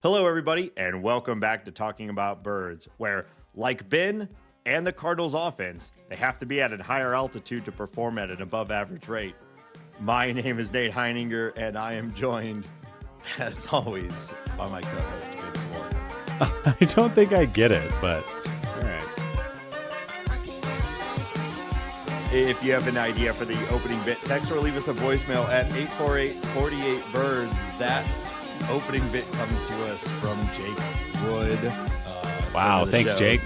Hello, everybody, and welcome back to Talking About Birds, where, like Ben and the Cardinals offense, they have to be at a higher altitude to perform at an above average rate. My name is Nate Heininger, and I am joined, as always, by my co-host, Vince Moore. I don't think I get it, but all right. If you have an idea for the opening bit, text or leave us a voicemail at 848-48-BIRDS. That opening bit comes to us from Jake Wood. Wow, thanks, show. Jake.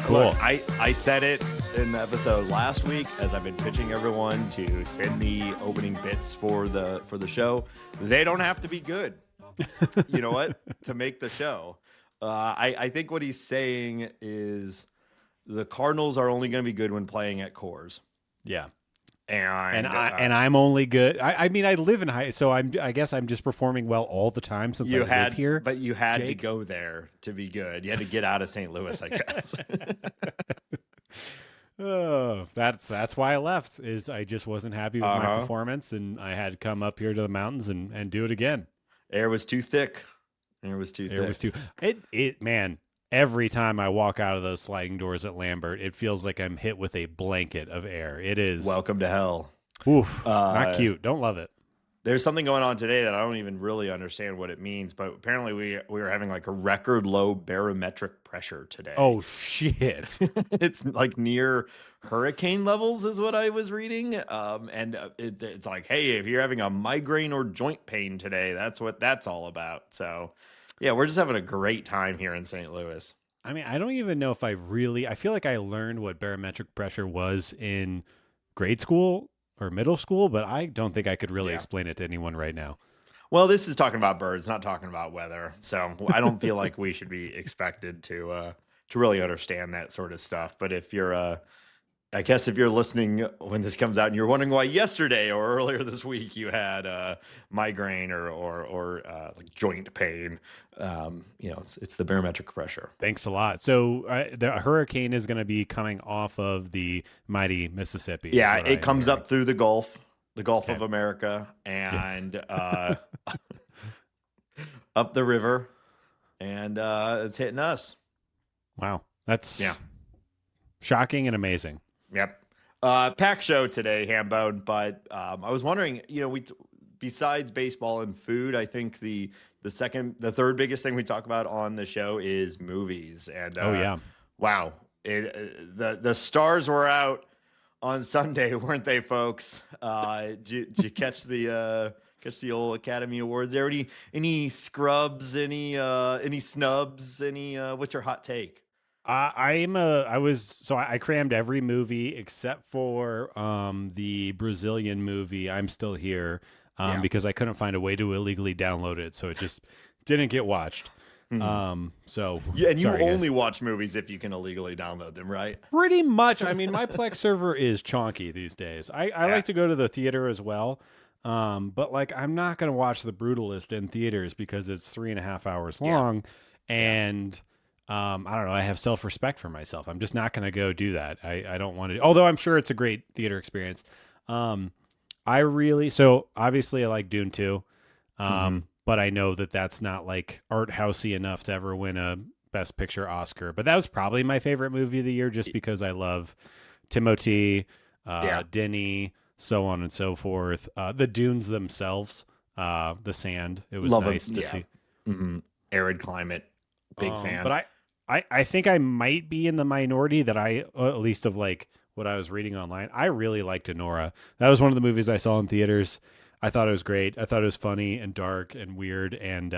Cool. Look, I said it in the episode last week as I've been pitching everyone to send me opening bits for the show. They don't have to be good. You know what? To make the show. I think what he's saying is the Cardinals are only going to be good when playing at Coors. Yeah. And I'm only good. I mean, I live in high, so I guess I'm just performing well all the time since I live here. But you had Jake. to go there to be good. You had to get out of St. Louis, I guess. Oh, that's why I left. Is I just wasn't happy with my performance, and I had to come up here to the mountains and do it again. Air was too thick. Man. Every time I walk out of those sliding doors at Lambert, it feels like I'm hit with a blanket of air. It is welcome to hell. Oof, not cute. Don't love it. There's something going on today that I don't even really understand what it means, but apparently we were having like a record low barometric pressure today. Oh shit! It's like near hurricane levels, is what I was reading. It's like, hey, if you're having a migraine or joint pain today, that's what that's all about. So. Yeah, we're just having a great time here in St. Louis. I mean, I don't even know if I feel like I learned what barometric pressure was in grade school or middle school, but I don't think I could really explain it to anyone right now. Well, this is talking about birds, not talking about weather. So I don't feel like we should be expected to really understand that sort of stuff. But if you're I guess if you're listening when this comes out and you're wondering why yesterday or earlier this week you had migraine or like joint pain, it's the barometric pressure. Thanks a lot. So the hurricane is going to be coming off of the mighty Mississippi. Yeah, it comes up through the Gulf of America, and up the river, and it's hitting us. Wow, that's shocking and amazing. Yep. Pack show today, Hambone, but I was wondering, besides baseball and food, I think the third biggest thing we talk about on the show is movies. And wow, the stars were out on Sunday, weren't they, folks? Did you catch the old Academy Awards there? Any scrubs? Any snubs? What's your hot take? I crammed every movie except for the Brazilian movie I'm Still Here because I couldn't find a way to illegally download it, so it just didn't get watched. And you only watch movies if you can illegally download them, right? Pretty much. I mean, my Plex server is chonky these days. I like to go to the theater as well, but like I'm not going to watch The Brutalist in theaters because it's 3.5 hours long, and I don't know. I have self-respect for myself. I'm just not going to go do that. I don't want to, although I'm sure it's a great theater experience. So obviously I like Dune 2. But I know that that's not like art housey enough to ever win a Best Picture Oscar, but that was probably my favorite movie of the year just because I love Timothée, Denis, so on and so forth. The dunes themselves, the sand, it was nice to see. Arid climate, big fan. But I think I might be in the minority that at least of like what I was reading online. I really liked Anora. That was one of the movies I saw in theaters. I thought it was great. I thought it was funny and dark and weird and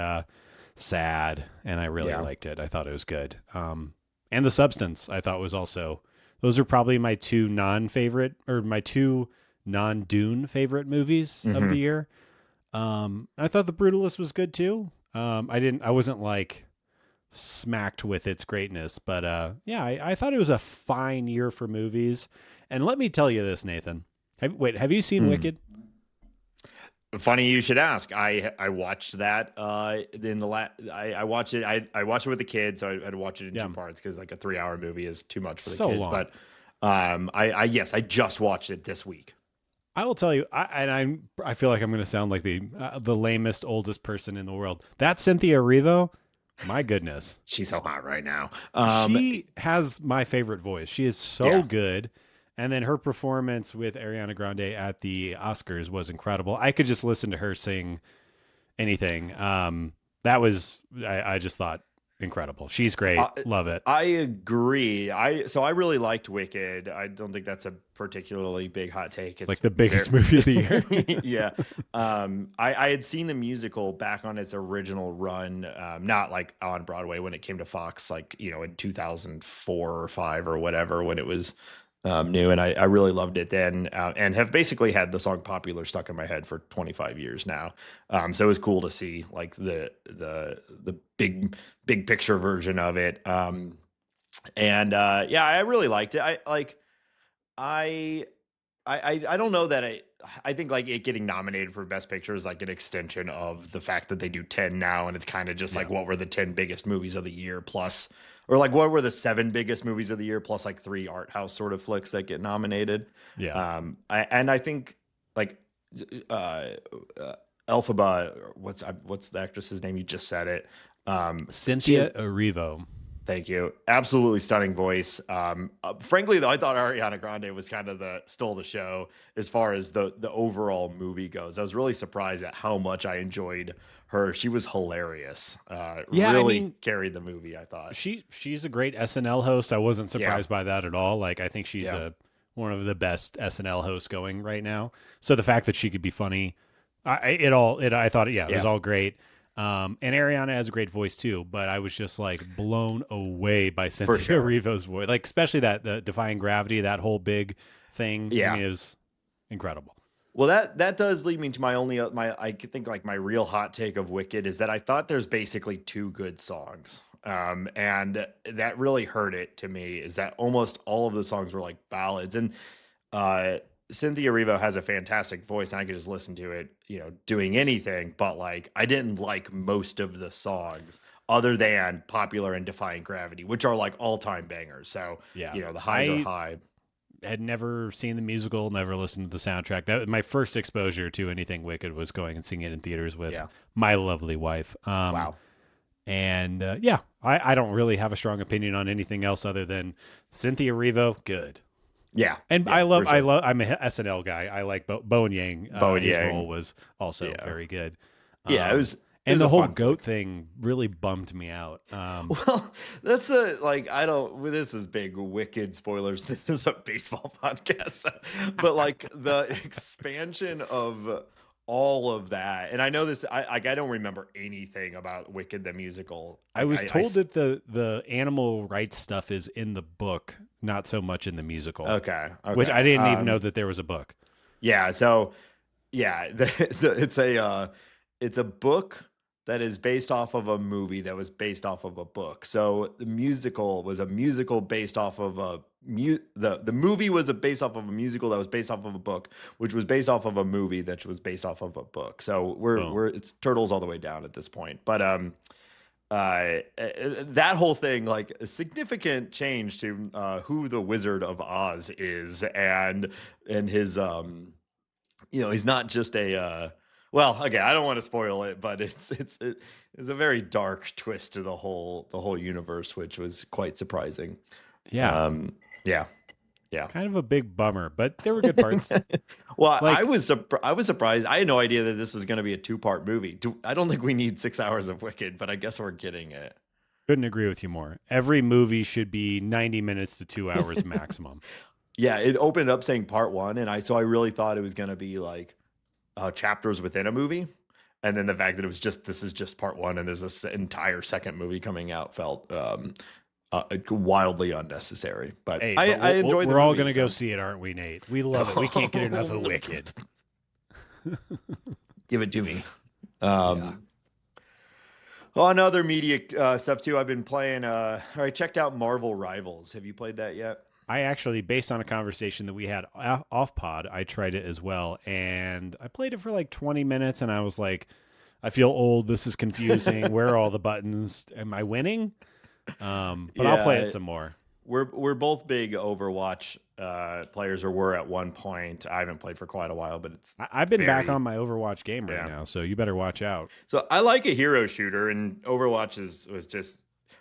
sad, and I really liked it. I thought it was good. And The Substance I thought was also. Those are probably my two non-Dune favorite movies of the year. I thought The Brutalist was good too. I wasn't like smacked with its greatness, but I thought it was a fine year for movies. And let me tell you this, Nathan. Have you seen Wicked? Funny you should ask. I watched that I watched it. I watched it with the kids, so I had to watch it in two parts because like a 3-hour movie is too much for the kids. Long. But I just watched it this week. I will tell you, I feel like I'm going to sound like the lamest, oldest person in the world. That Cynthia Erivo, my goodness, She's so hot right now. she has my favorite voice. She is so Yeah. good. And then her performance with Ariana Grande at the Oscars was incredible. I could just listen to her sing anything. That was I just thought incredible. She's great. Love it. I agree. I really liked Wicked. I don't think that's a particularly big hot take. It's like the biggest movie of the year. Yeah. I had seen the musical back on its original run, not like on Broadway when it came to Fox, like, in 2004 or five or whatever, when it was new. And I really loved it then, and have basically had the song Popular stuck in my head for 25 years now. So it was cool to see like the big picture version of it. And yeah, I really liked it. I don't know that I think like it getting nominated for Best Picture is like an extension of the fact that they do 10 now, and it's kind of just like what were the 10 biggest movies of the year plus, or like what were the 7 biggest movies of the year plus like 3 art house sort of flicks that get nominated. Yeah. I think like Elphaba, what's the actress's name? You just said it. Cynthia Erivo. Thank you. Absolutely stunning voice. Frankly, though, I thought Ariana Grande was kind of stole the show as far as the overall movie goes. I was really surprised at how much I enjoyed her. She was hilarious. Really carried the movie, I thought. She's a great SNL host. I wasn't surprised by that at all. Like, I think she's one of the best SNL hosts going right now. So the fact that she could be funny, I thought it was all great. And Ariana has a great voice too, but I was just like blown away by Cynthia Erivo's voice, like especially the Defying Gravity, that whole big thing. Yeah, it was incredible. Well, that does lead me to my I think like my real hot take of Wicked is that I thought there's basically 2 good songs. And that really hurt it to me, is that almost all of the songs were like ballads. And Cynthia Erivo has a fantastic voice, and I could just listen to it, doing anything. But like, I didn't like most of the songs other than Popular and Defying Gravity, which are like all-time bangers. So, the highs are high. Had never seen the musical, never listened to the soundtrack. That was my first exposure to anything Wicked, was going and seeing it in theaters with my lovely wife. Wow. And I don't really have a strong opinion on anything else other than Cynthia Erivo, good. Yeah, and I'm an SNL guy. I like Bowen Yang. His role was also very good. Yeah, it was. And the whole goat thing really bummed me out. Well, that's this is big Wicked spoilers. This is a baseball podcast, but like the expansion of all of that, and I know this. I don't remember anything about Wicked the musical. I was told that the animal rights stuff is in the book, not so much in the musical. Okay. Which I didn't even know that there was a book. Yeah. So, yeah, it's a book that is based off of a movie that was based off of a book. So the musical was a musical based off of the movie was based off of a musical that was based off of a book, which was based off of a movie that was based off of a book. So it's turtles all the way down at this point. But that whole thing, like a significant change to who the Wizard of Oz is, and his he's not just a well, again, I don't want to spoil it, but it's a very dark twist to the whole universe, which was quite surprising. Yeah. Yeah. Kind of a big bummer, but there were good parts. Well, I was surprised. I had no idea that this was going to be a 2-part movie. I don't think we need 6 hours of Wicked, but I guess we're getting it. Couldn't agree with you more. Every movie should be 90 minutes to 2 hours maximum. Yeah, it opened up saying part 1, and I really thought it was going to be like chapters within a movie, and then the fact that it was this is just part 1 and there's this entire second movie coming out felt wildly unnecessary. But hey, I enjoyed. We're all gonna go see it, aren't we, Nate? We love it. We can't get enough of Wicked. Give it to me. On other media stuff too, I've been playing. I checked out Marvel Rivals. Have you played that yet? I actually, based on a conversation that we had off pod, I tried it as well. And I played it for like 20 minutes and I was like, I feel old. This is confusing. Where are all the buttons? Am I winning? But I'll play it some more. we're both big Overwatch players, or were at one point. I haven't played for quite a while, but it's I've been back very on my Overwatch game right yeah. now, so you better watch out. So I like a hero shooter, and Overwatch was just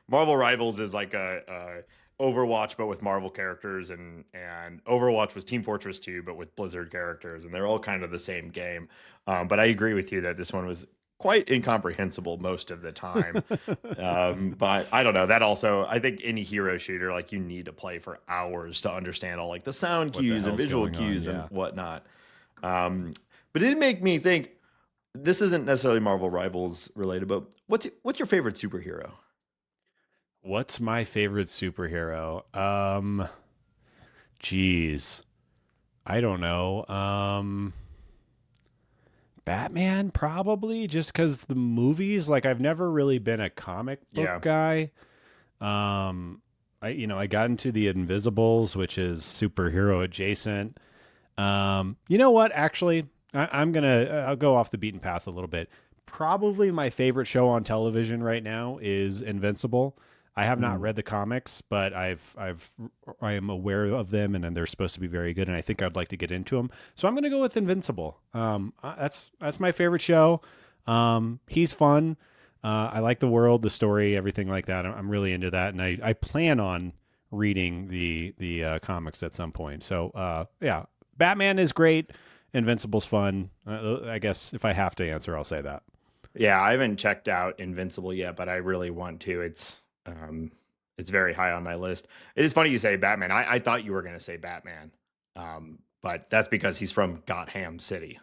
Marvel Rivals is like a Overwatch but with Marvel characters, and Overwatch was Team Fortress 2 but with Blizzard characters, and they're all kind of the same game. But I agree with you that this one was quite incomprehensible most of the time. But I don't know. That also, I think any hero shooter, like you need to play for hours to understand all like the sound What the cues and hell's visual going on? cues and Yeah. whatnot. But it did make me think. This isn't necessarily Marvel Rivals related, but what's your favorite superhero? What's my favorite superhero? Geez, I don't know. Batman probably, just because the movies. Like I've never really been a comic book Yeah, guy. I got into the Invisibles, which is superhero adjacent. You know what? Actually, I'll go off the beaten path a little bit. Probably my favorite show on television right now is Invincible. I have not Mm. read the comics, but I am aware of them, and they're supposed to be very good. And I think I'd like to get into them. So I'm going to go with Invincible. That's my favorite show. He's fun. I like the world, the story, everything like that. I'm really into that, and I plan on reading the comics at some point. So yeah, Batman is great. Invincible's fun. I guess if I have to answer, I'll say that. Yeah, I haven't checked out Invincible yet, but I really want to. It's very high on my list. It is funny you say Batman. I thought you were going to say Batman, but that's because he's from GotHam City.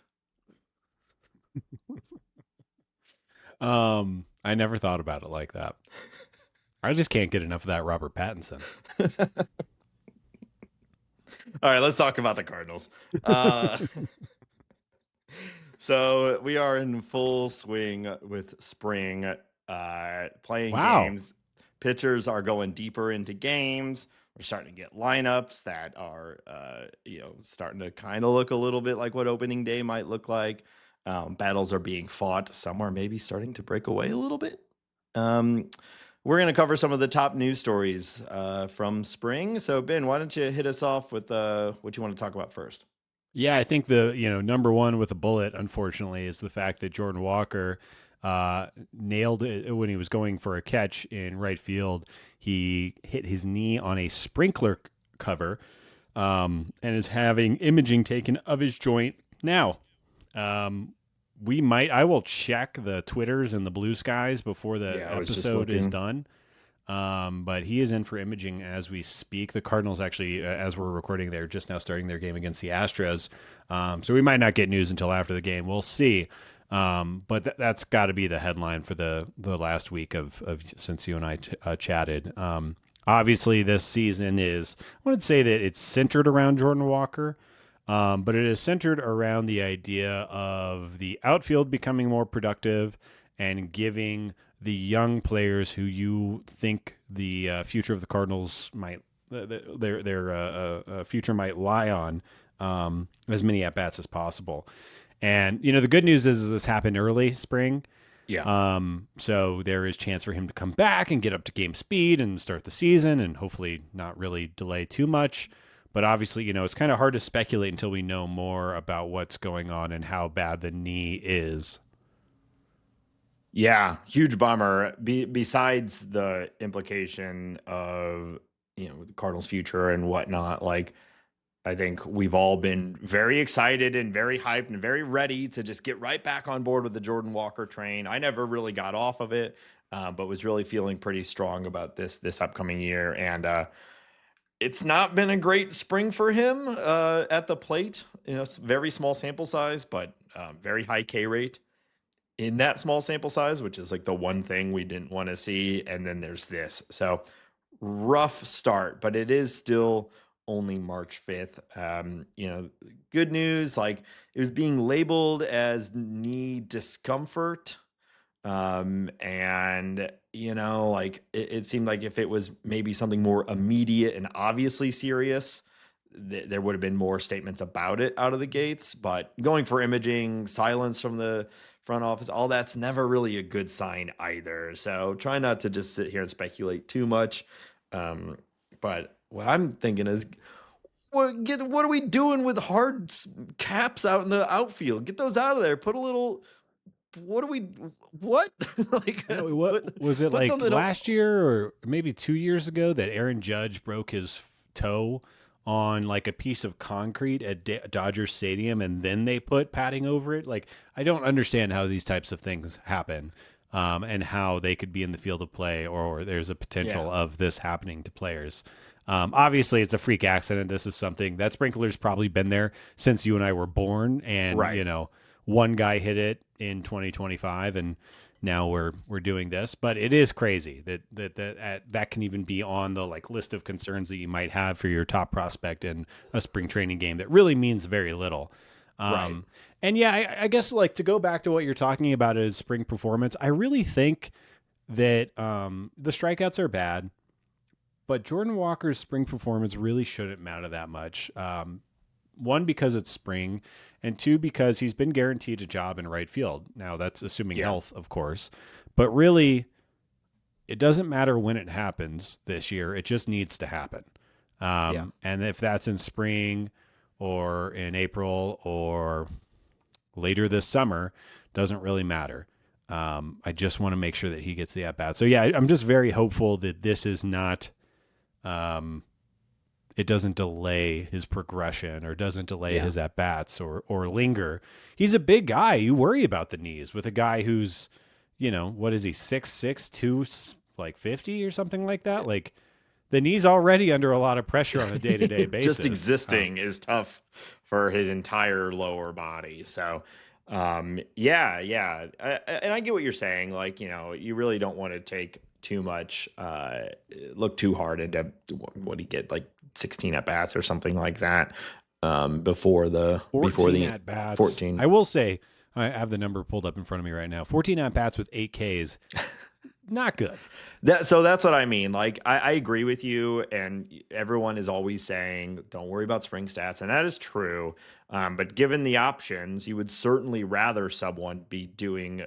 I never thought about it like that. I just can't get enough of that Robert Pattinson. All right, let's talk about the Cardinals. Uh, so we are in full swing with spring, playing Wow. games. Pitchers are going deeper into games. We're starting to get lineups that are, starting to kind of look a little bit like what opening day might look like. Battles are being fought. Some are maybe starting to break away a little bit. Um, we're going to cover some of the top news stories from spring. So, Ben, why don't you hit us off with what you want to talk about first? Yeah, I think the number one with a bullet, unfortunately, is the fact that Jordan Walker nailed it when he was going for a catch in right field. He hit his knee on a sprinkler cover, and is having imaging taken of his joint now. I will check the Twitters and the blue skies before the Yeah, I was just episode is looking. done. But he is in for imaging as we speak. The Cardinals actually, as we're recording, they're just now starting their game against the Astros. So we might not get news until after the game. We'll see. But that's got to be the headline for the last week of since you and I chatted. Obviously, this season I would say that it's centered around Jordan Walker. But it is centered around the idea of the outfield becoming more productive and giving the young players who you think the future of the Cardinals might their future might lie on as many at bats as possible. And the good news is this happened early spring. Yeah. So there is chance for him to come back and get up to game speed and start the season and hopefully not really delay too much. But obviously, it's kind of hard to speculate until we know more about what's going on and how bad the knee is. Yeah, huge bummer. Besides the implication of the Cardinals' future and whatnot, like I think we've all been very excited and very hyped and very ready to just get right back on board with the Jordan Walker train. I never really got off of it, but was really feeling pretty strong about this upcoming year. And it's not been a great spring for him at the plate. Very small sample size, but very high K rate in that small sample size, which is like the one thing we didn't want to see. And then there's this. So rough start, but it is still only March 5th. Good news, like it was being labeled as knee discomfort. And like it seemed like if it was maybe something more immediate and obviously serious, there would have been more statements about it out of the gates. But going for imaging, silence from the front office, all that's never really a good sign either. So try not to just sit here and speculate too much. But what I'm thinking is, what are we doing with caps out in the outfield? Get those out of there. Put a little. What are we? What like? What was it Put like something up. last year or maybe 2 years ago that Aaron Judge broke his toe on like a piece of concrete at Dodger Stadium and then they put padding over it? Like, I don't understand how these types of things happen, and how they could be in the field of play, or there's a potential Yeah. of this happening to players. Obviously, it's a freak accident. This is something that sprinkler's probably been there since you and I were born, and Right. one guy hit it in 2025, and now we're doing this. But it is crazy that can even be on the like list of concerns that you might have for your top prospect in a spring training game that really means very little. Right. And yeah, I guess like to go back to what you're talking about as spring performance, I really think that the strikeouts are bad, but Jordan Walker's spring performance really shouldn't matter that much. One, because it's spring, and two, because he's been guaranteed a job in right field. Now, that's assuming Yeah. health, of course, but really, it doesn't matter when it happens this year. It just needs to happen. Yeah. And if that's in spring or in April or later this summer, doesn't really matter. I just want to make sure that he gets the at bat. So yeah, I'm just very hopeful that this is not, it doesn't delay his progression or doesn't delay his at bats or linger. He's a big guy. You worry about the knees with a guy who's, what is he, 6'6", like 50 or something like that? Like, the knee's already under a lot of pressure on a day-to-day basis. Just existing is tough for his entire lower body. So, yeah. And I get what you're saying. Like, you really don't want to take too much, look too hard into what he get, like 16 at bats or something like that. Before the 14 at bats. 14. I will say, I have the number pulled up in front of me right now. 14 at bats with 8 Ks. Not good. So that's what I mean. Like, I agree with you, and everyone is always saying, don't worry about spring stats. And that is true. But given the options, you would certainly rather someone be doing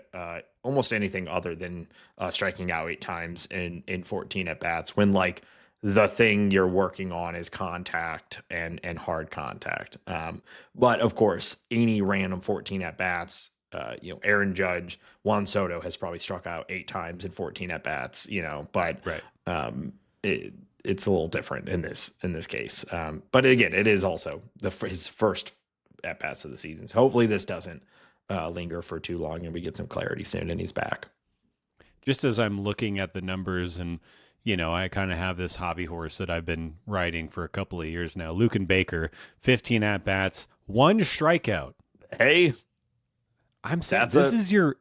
almost anything other than striking out 8 times in 14 at bats when like the thing you're working on is contact and hard contact. But of course, any random 14 at bats, Aaron Judge, Juan Soto has probably struck out 8 times in 14 at bats, but Right. It's a little different in this case. But again, it is also his first at bats of the season. So hopefully this doesn't linger for too long and we get some clarity soon and he's back. Just as I'm looking at the numbers and, I kind of have this hobby horse that I've been riding for a couple of years now. Luke and Baker, 15 at bats, 1 strikeout. Hey, I'm saying this is your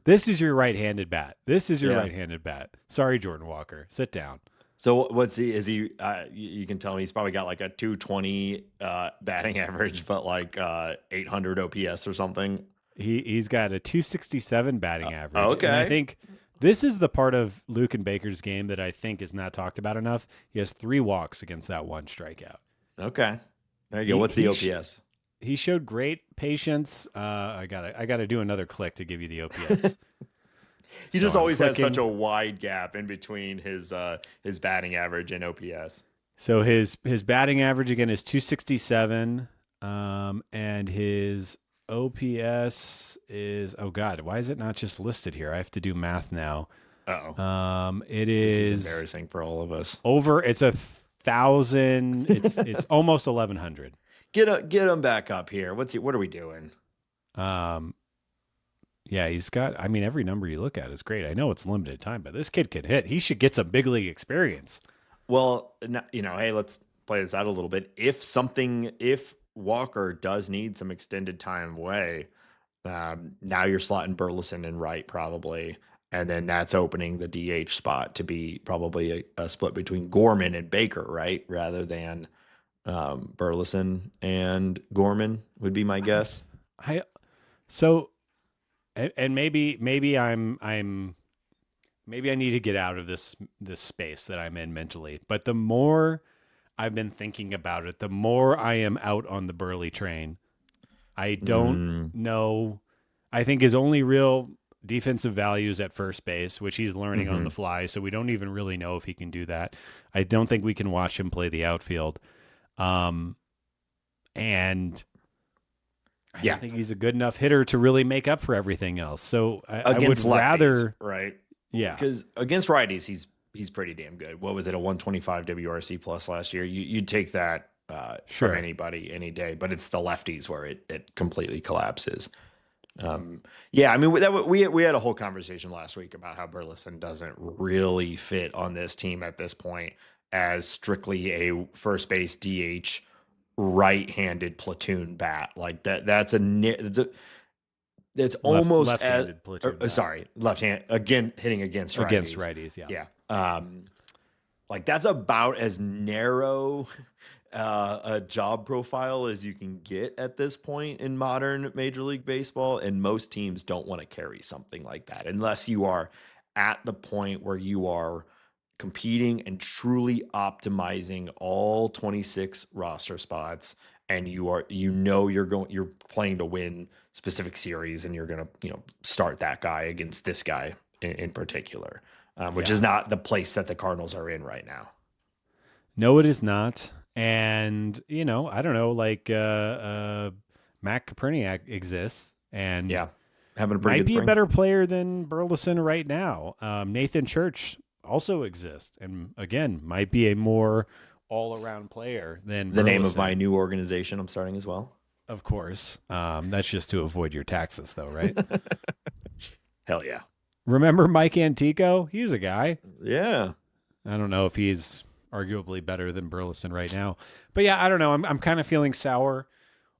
right-handed bat. This is your right-handed bat. Sorry, Jordan Walker. Sit down. So what's he? Is he? You can tell me he's probably got like a 220 batting average, but like 800 OPS or something. He's got a 267 batting average. Okay. And I think this is the part of Luke and Baker's game that I think is not talked about enough. He has 3 walks against that 1 strikeout. Okay. There you go. What's the OPS? He showed great patience. I gotta do another click to give you the OPS. He just always has such a wide gap in between his batting average and OPS. So his batting average again is 267, and his OPS is, oh God, why is it not just listed here? I have to do math now. Uh-oh. It This is embarrassing for all of us. it's 1,000. It's almost 1,100. Get him back up here. What are we doing? Yeah, he's got, every number you look at is great. I know it's limited time, but this kid can hit. He should get some big league experience. Well, hey, let's play this out a little bit. If Walker does need some extended time away, now you're slotting Burleson in right probably, and then that's opening the DH spot to be probably a split between Gorman and Baker, right? Rather than Burleson and Gorman would be my guess. And maybe I need to get out of this space that I'm in mentally. But the more I've been thinking about it, the more I am out on the Burley train. I don't know. I think his only real defensive values at first base, which he's learning on the fly. So we don't even really know if he can do that. I don't think we can watch him play the outfield. And I don't think he's a good enough hitter to really make up for everything else. So I would rather, right? Yeah, because against righties, he's pretty damn good. What was it, a 125 WRC plus last year? You'd take that from anybody any day, but it's the lefties where it completely collapses. Yeah, I mean, we had a whole conversation last week about how Burleson doesn't really fit on this team at this point as strictly a first base DH right-handed platoon bat. Like that's almost left-handed platoon bat. Sorry, left hand again, hitting against righties. Yeah. Like that's about as narrow a job profile as you can get at this point in modern Major League Baseball, and most teams don't want to carry something like that unless you are at the point where you are competing and truly optimizing all 26 roster spots, and you're playing to win specific series, and you're going to start that guy against this guy in particular, which is not the place that the Cardinals are in right now. No, it is not. And, I don't know, like Matt Koperniak exists, and having a pretty might good be a better player than Burleson right now. Nathan Church also exists, and again, might be a more all-around player than the Burleson. Name of my new organization I'm starting as well. Of course. That's just to avoid your taxes, though, right? Hell yeah. Remember Mike Antico? He's a guy. Yeah. I don't know if he's arguably better than Burleson right now. But yeah, I don't know. I'm kind of feeling sour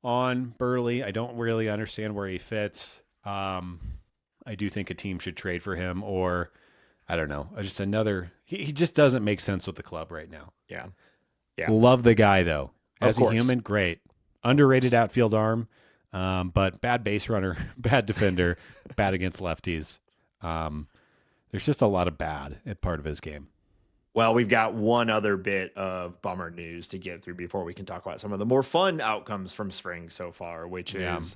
on Burley. I don't really understand where he fits. I do think a team should trade for him, or I don't know. Just he just doesn't make sense with the club right now. Yeah. Love the guy though. As a human, great. Underrated outfield arm, but bad base runner, bad defender, bad against lefties. There's just a lot of bad at part of his game. Well, we've got one other bit of bummer news to get through before we can talk about some of the more fun outcomes from spring so far, which is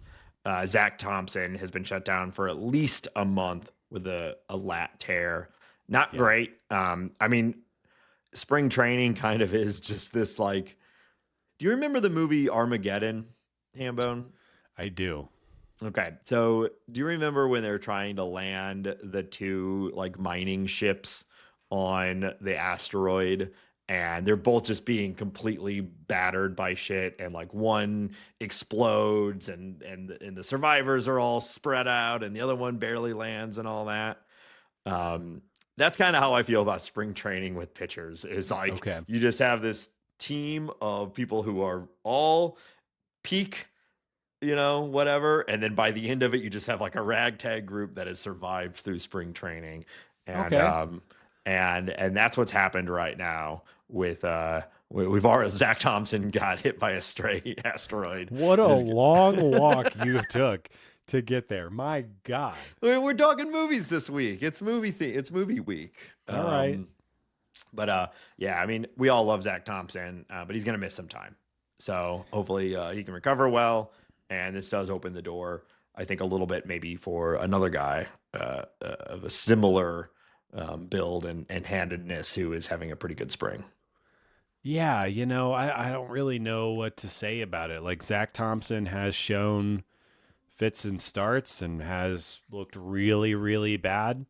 Zack Thompson has been shut down for at least a month with a lat tear. Not great. I mean, spring training kind of is just this like, do you remember the movie Armageddon, Hambone? I do. Okay. So do you remember when they're trying to land the two like mining ships on the asteroid, and they're both just being completely battered by shit, and like one explodes and the survivors are all spread out and the other one barely lands and all that? That's kind of how I feel about spring training with pitchers. Is like, you just have this team of people who are all peak, whatever, and then by the end of it you just have like a ragtag group that has survived through spring training. And and that's what's happened right now with we've already, Zack Thompson got hit by a stray asteroid. What a long walk you took to get there. My God. We're talking movies this week. It's it's movie week. All right. But I mean, we all love Zack Thompson, but he's going to miss some time. So hopefully he can recover well. And this does open the door, I think, a little bit maybe for another guy of a similar build and handedness who is having a pretty good spring. Yeah, I don't really know what to say about it. Like, Zack Thompson has shown fits and starts and has looked really, really bad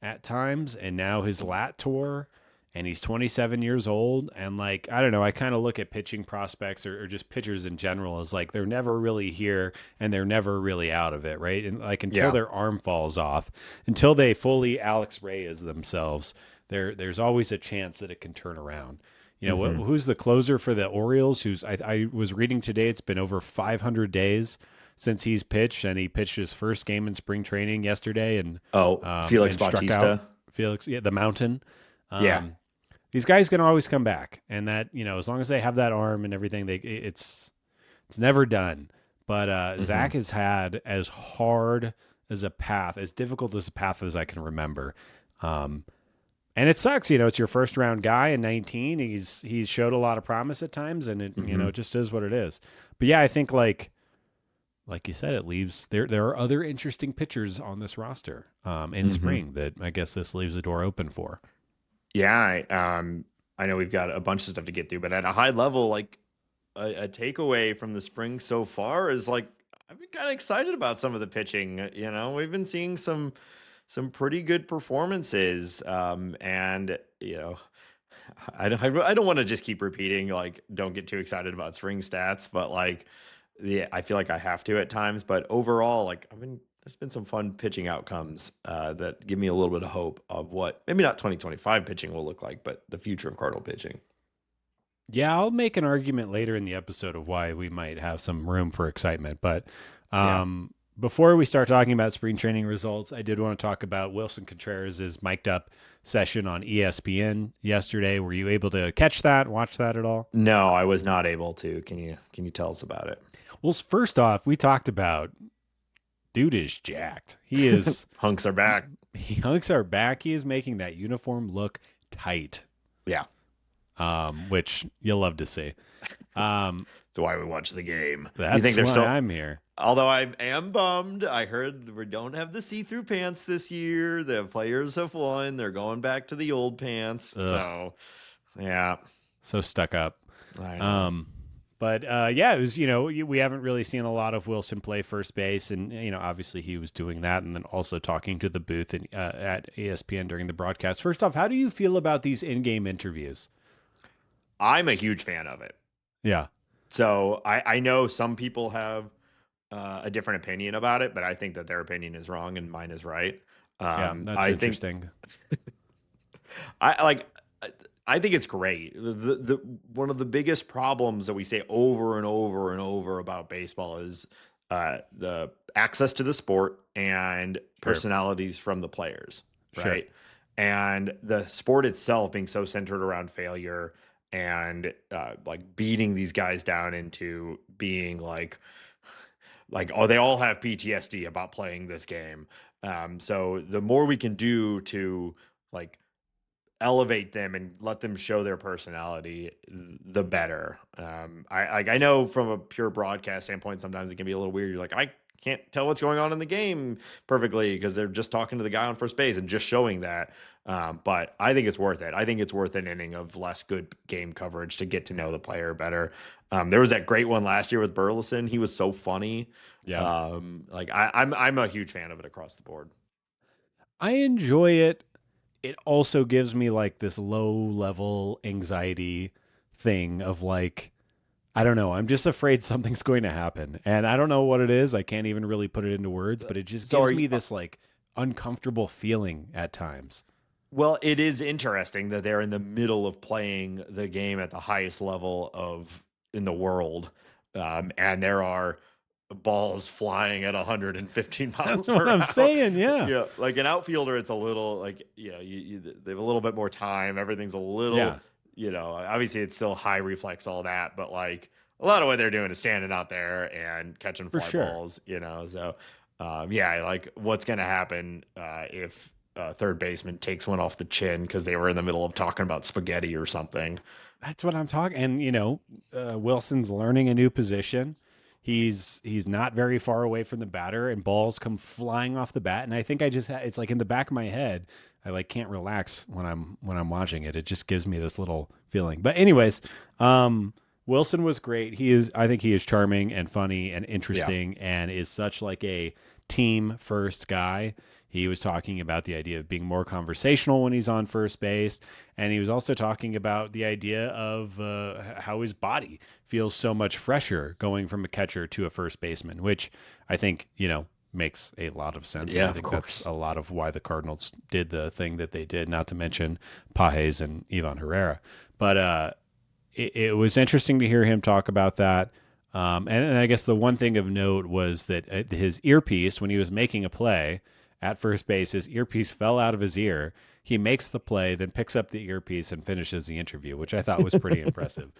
at times. And now his lat tore, and he's 27 years old. And like, I don't know, I kind of look at pitching prospects or just pitchers in general as like, they're never really here and they're never really out of it. Right. And like, until their arm falls off, until they fully Alex Reyes themselves, there's always a chance that it can turn around. Who's the closer for the Orioles? I was reading today, it's been over 500 days since he's pitched, and he pitched his first game in spring training yesterday. And Felix Bautista. Felix, the Mountain. These guys can always come back, and that, as long as they have that arm and everything, it's never done. But Zach has had as hard as a path, as difficult as a path as I can remember. And it sucks, it's your first round guy in 19. He's showed a lot of promise at times, and it, it just is what it is. But yeah, I think like like you said, it leaves there are other interesting pitchers on this roster in Hmm. spring that I guess this leaves the door open for. Yeah, I know we've got a bunch of stuff to get through, but at a high level, like a takeaway from the spring so far is like I've been kind of excited about some of the pitching. You know, we've been seeing some pretty good performances, and you know, I don't want to just keep repeating like don't get too excited about spring stats, but like yeah, I feel like I have to at times. But overall, like there's been some fun pitching outcomes that give me a little bit of hope of what maybe not 2025 pitching will look like, but the future of Cardinal pitching. Yeah, I'll make an argument later in the episode of why we might have some room for excitement. But Yeah. before we start talking about spring training results, I did want to talk about Wilson Contreras' mic'd up session on ESPN yesterday. Were you able to catch that, watch that at all? No, I was not able to. Can you tell us about Well, first off, we talked about dude is jacked. He is it? Hunks are back. he hunks our back. He is making that uniform look tight, Yeah. which you'll love to see. Um, That's why we watch the game. You that's think they're why still I'm here. Although I am bummed, I heard we don't have the see-through pants this year. The players have won. They're going back to the old pants. Ugh. So, yeah, So stuck up. I know. But yeah, it was, we haven't really seen a lot of Wilson play first base. And, obviously he was doing that and then also talking to the booth at ESPN during the broadcast. First off, how do you feel about these in-game interviews? I'm a huge fan of it. Yeah. So I know some people have a different opinion about it, but I think that their opinion is wrong and mine is right. Yeah, that's I interesting. I like. I think it's great. The one of the biggest problems that we say over and over and over about baseball is the access to the sport and Sure. personalities from the players, Sure. right? And the sport itself being so centered around failure and like beating these guys down into being like oh they all have PTSD about playing this game. So the more we can do to like elevate them and let them show their personality, the better. I know from a pure broadcast standpoint, sometimes it can be a little weird. You're like, I can't tell what's going on in the game perfectly because they're just talking to the guy on first base and just showing that. But I think it's worth it. I think it's worth an inning of less good game coverage to get to know the player better. There was that great one last year with Burleson. He was so funny. Yeah. I'm a huge fan of it across the board. I enjoy it. It also gives me like this low level anxiety thing of like, I don't know. I'm just afraid something's going to happen. And I don't know what it is. I can't even really put it into words, but it just gives me this like uncomfortable feeling at times. Well, it is interesting that they're in the middle of playing the game at the highest level of in the world, and there are balls flying at 115 miles That's what per I'm hour. saying. Yeah. Yeah, like an outfielder, it's a little like they have a little bit more time. Everything's a little, Yeah. Obviously it's still high reflex, all that, but like a lot of what they're doing is standing out there and catching For fly sure. balls. So yeah, like what's gonna happen if third baseman takes one off the chin because they were in the middle of talking about spaghetti or something. That's what I'm talking. And Wilson's learning a new position. He's not very far away from the batter, and balls come flying off the bat. And I think it's like in the back of my head. I like can't relax when I'm watching it. It just gives me this little feeling. But anyways, Wilson was great. I think he is charming and funny and interesting, and is such like a team first guy. He was talking about the idea of being more conversational when he's on first base. And he was also talking about the idea of how his body feels so much fresher going from a catcher to a first baseman, which I think, makes a lot of sense. Yeah, And I think that's a lot of why the Cardinals did the thing that they did, not to mention Pages and Ivan Herrera. But it was interesting to hear him talk about that. And I guess the one thing of note was that his earpiece, when he was making a play, at first base, his earpiece fell out of his ear. He makes the play, then picks up the earpiece and finishes the interview, which I thought was pretty impressive.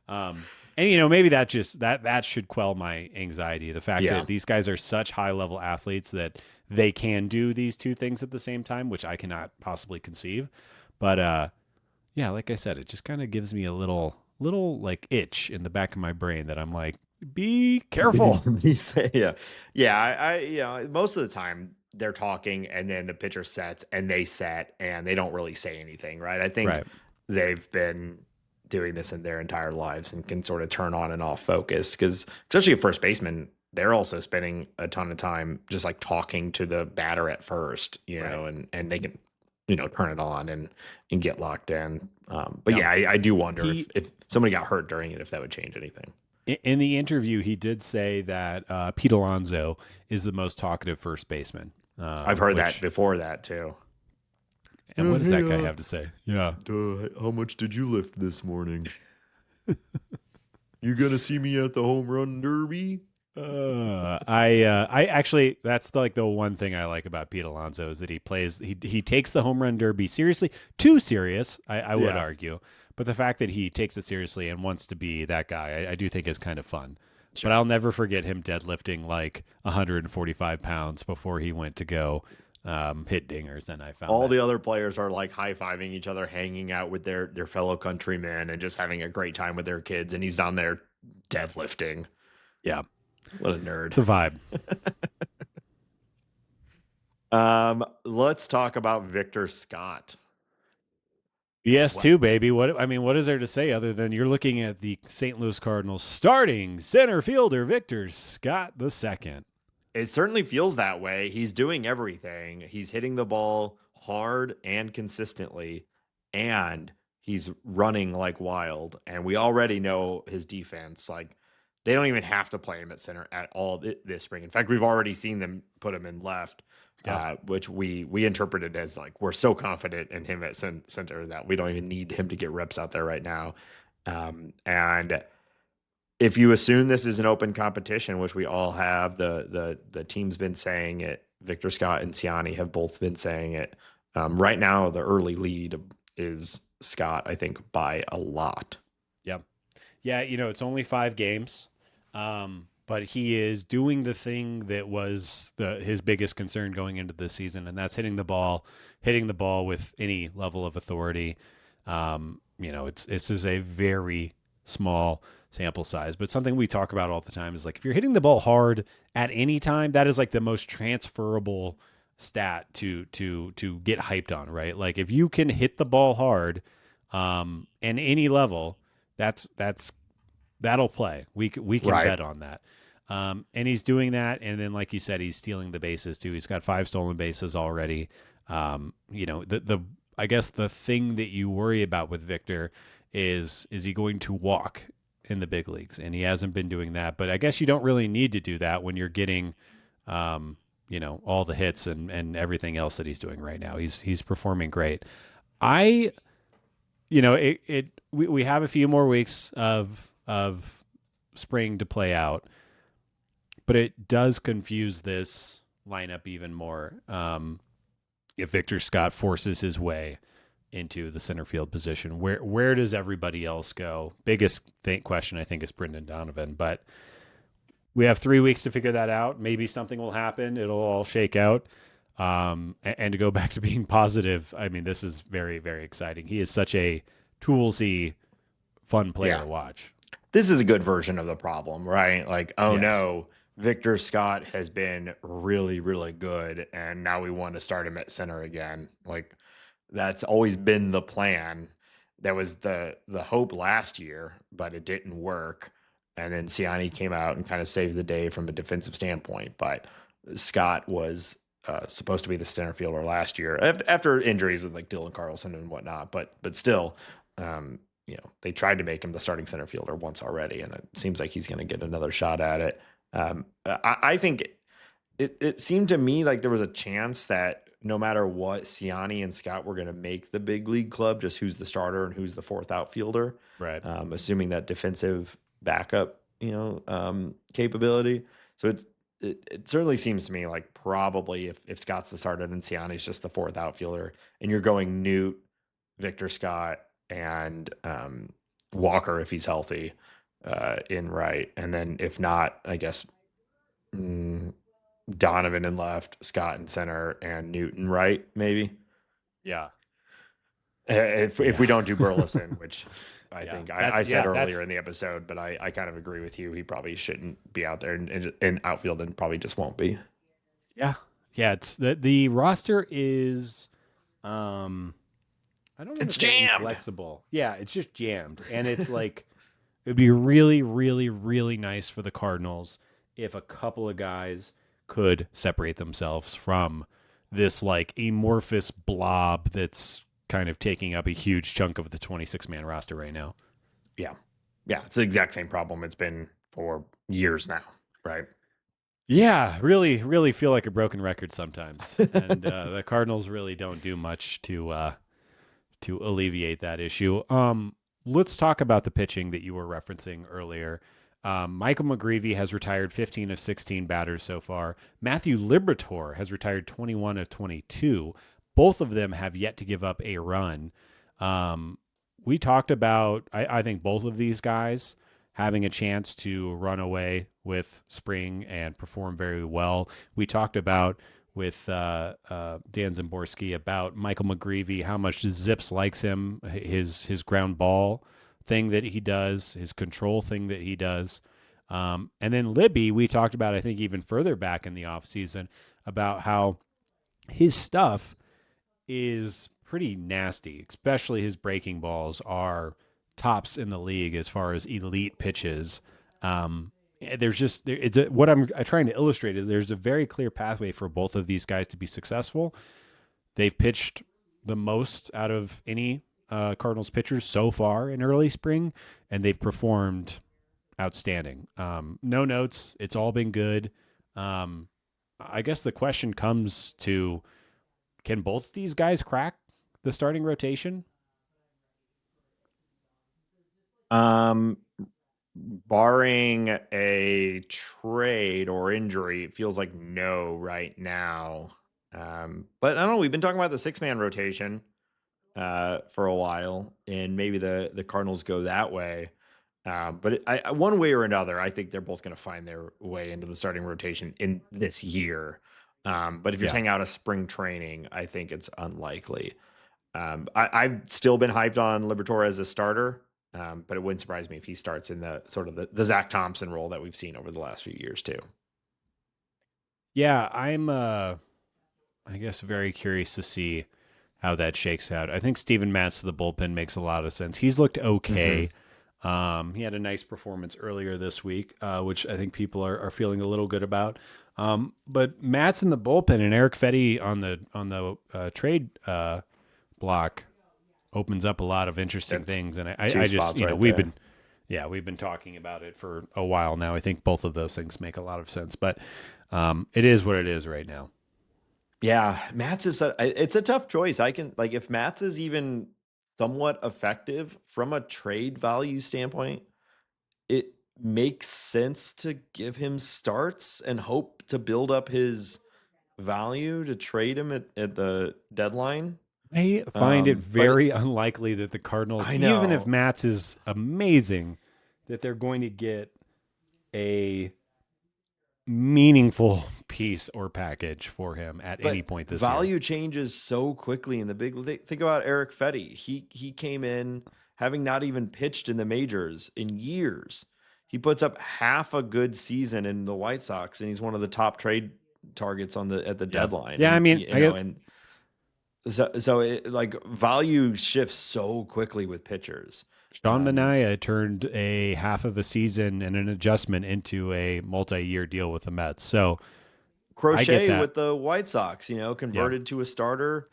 And maybe that should quell my anxiety. The fact that these guys are such high level athletes that they can do these two things at the same time, which I cannot possibly conceive. But yeah, like I said, it just kind of gives me a little like itch in the back of my brain that I'm like, Be careful. Yeah, yeah. Most of the time they're talking, and then the pitcher sets, and they set, and they don't really say anything, right? I think Right. they've been doing this in their entire lives and can sort of turn on and off focus because, especially a first baseman, they're also spending a ton of time just like talking to the batter at first, Right. and they can, turn it on and get locked in. But Now, yeah, I do wonder if he if somebody got hurt during it, if that would change anything. in the interview he did say that Pete Alonso is the most talkative first baseman. I've heard that Which before that too. and what does Hey, that guy have to say? Yeah. how much did you lift this morning? You gonna see me at the home run derby? I actually that's the one thing I like about Pete Alonso is that he takes the home run derby seriously, too serious, I would Yeah, argue, but the fact that he takes it seriously and wants to be that guy, I do think is kind of fun. But sure. I'll never forget him deadlifting like 145 pounds before he went to go hit dingers, and I found All that the other players are like high fiving each other, hanging out with their fellow countrymen, and just having a great time with their kids. And he's down there deadlifting. yeah, What a nerd. it's a vibe. Let's talk about Victor Scott. Yes, What too, baby. What is there to say other than you're looking at the St. Louis Cardinals starting center fielder Victor Scott II. It certainly feels that way. He's doing everything. He's hitting the ball hard and consistently, and he's running like wild. And we already know his defense. Like, they don't even have to play him at center at all this spring. In fact, we've already seen them put him in left, Yep. which we interpreted as like we're so confident in him at center that we don't even need him to get reps out there right now. And if you assume this is an open competition, which we all have, the team's been saying it. Victor Scott and Ciani have both been saying it. Right now, the early lead is Scott, I think, by a lot. Yep. Yeah, it's only 5 games, but he is doing the thing that was his biggest concern going into the season, and that's hitting the ball with any level of authority. It's just a very small sample size, but something we talk about all the time is like if you're hitting the ball hard at any time, that is like the most transferable stat to get hyped on, right? Like if you can hit the ball hard, and any level, that's that'll play. We can Right. bet on that. And he's doing that, and then like you said, he's stealing the bases too. He's got 5 stolen bases already. The I guess the thing that you worry about with Victor is he going to walk in the big leagues, and he hasn't been doing that. But I guess you don't really need to do that when you're getting, all the hits and everything else that he's doing right now. He's performing great. I we have a few more weeks of spring to play out, but it does confuse this lineup even more. If Victor Scott forces his way into the center field position, where does everybody else go? Biggest question I think is Brendan Donovan, but we have 3 weeks to figure that out. Maybe something will happen. It'll all shake out. And to go back to being positive, I mean, this is very, very exciting. He is such a toolsy, fun player Yeah. to watch. This is a good version of the problem, right? Like, oh Yes. no, Victor Scott has been really, really good, and now we want to start him at center again. Like, that's always been the plan. That was the hope last year, but it didn't work. And then Ciani came out and kind of saved the day from a defensive standpoint. But Scott was supposed to be the center fielder last year after injuries with like Dylan Carlson and whatnot. But still, they tried to make him the starting center fielder once already, and it seems like he's going to get another shot at it. I think it seemed to me like there was a chance that no matter what, Ciani and Scott were going to make the big league club, just who's the starter and who's the fourth outfielder, Right. assuming that defensive backup, capability. So it certainly seems to me like probably if Scott's the starter, then Ciani's just the fourth outfielder, and you're going Newt, Victor Scott, and Walker if he's healthy in right, and then if not, I guess Donovan in left, Scott in center, and Newton right, maybe. Yeah. If Yeah. we don't do Burleson, which I Yeah, think I said earlier that's in the episode, but I kind of agree with you. He probably shouldn't be out there in outfield and probably just won't be. yeah, yeah. It's the roster is um I don't want It's to say jammed. inflexible. Yeah, it's just jammed, and it's like it'd be really, really, really nice for the Cardinals if a couple of guys could separate themselves from this like amorphous blob that's kind of taking up a huge chunk of the 26-man roster right now. Yeah. Yeah. It's the exact same problem it's been for years now. Right. Yeah, really, really feel like a broken record sometimes, and the Cardinals really don't do much to alleviate that issue. Let's talk about the pitching that you were referencing earlier. Michael McGreevy has retired 15 of 16 batters so far. Matthew Liberatore has retired 21 of 22. Both of them have yet to give up a run. We talked about, I think, both of these guys having a chance to run away with spring and perform very well. We talked about with Dan Zimborski about Michael McGreevy, how much Zips likes him, his ground ball thing that he does, his control thing that he does. And then Libby, we talked about, I think, even further back in the offseason about how his stuff is pretty nasty, especially his breaking balls are tops in the league as far as elite pitches. There's just what I'm trying to illustrate is there's a very clear pathway for both of these guys to be successful. They've pitched the most out of any Cardinals pitchers so far in early spring, and they've performed outstanding. No notes. It's all been good. I guess the question comes to, can both these guys crack the starting rotation? Um, Barring a trade or injury, it feels like no right now. But I don't know. We've been talking about the 6-man rotation for a while, and maybe the Cardinals go that way. But one way or another, I think they're both going to find their way into the starting rotation in this year. But if you're Yeah. saying out of spring training, I think it's unlikely. I've still been hyped on Liberatore as a starter, but it wouldn't surprise me if he starts in the sort of the Zack Thompson role that we've seen over the last few years too. Yeah, I'm I guess very curious to see how that shakes out. I think Steven Matz to the bullpen makes a lot of sense. He's looked okay. He had a nice performance earlier this week, which I think people are feeling a little good about. But Matz in the bullpen and Eric Fetty on the trade block opens up a lot of interesting That's things. And two I just, spots right we've there. been talking about it for a while now. I think both of those things make a lot of sense, but it is what it is right now. Yeah, Mats is it's a tough choice. I can like if Mats is even somewhat effective from a trade value standpoint, it makes sense to give him starts and hope to build up his value to trade him at the deadline. I find it But very unlikely that the Cardinals, I even if know, Matz is amazing, that they're going to get a meaningful piece or package for him at any but point this year. value changes so quickly in the big league. Think about Eric Fetty. He came in having not even pitched in the majors in years. He puts up half a good season in the White Sox, and he's one of the top trade targets on the at the Yeah. deadline. Yeah. I And mean, you know, and so it, like value shifts so quickly with pitchers. Sean Um, Manaea turned a half of a season and an adjustment into a multi-year deal with the Mets. So I get Crochet that. with the White Sox, Yeah. converted to a starter,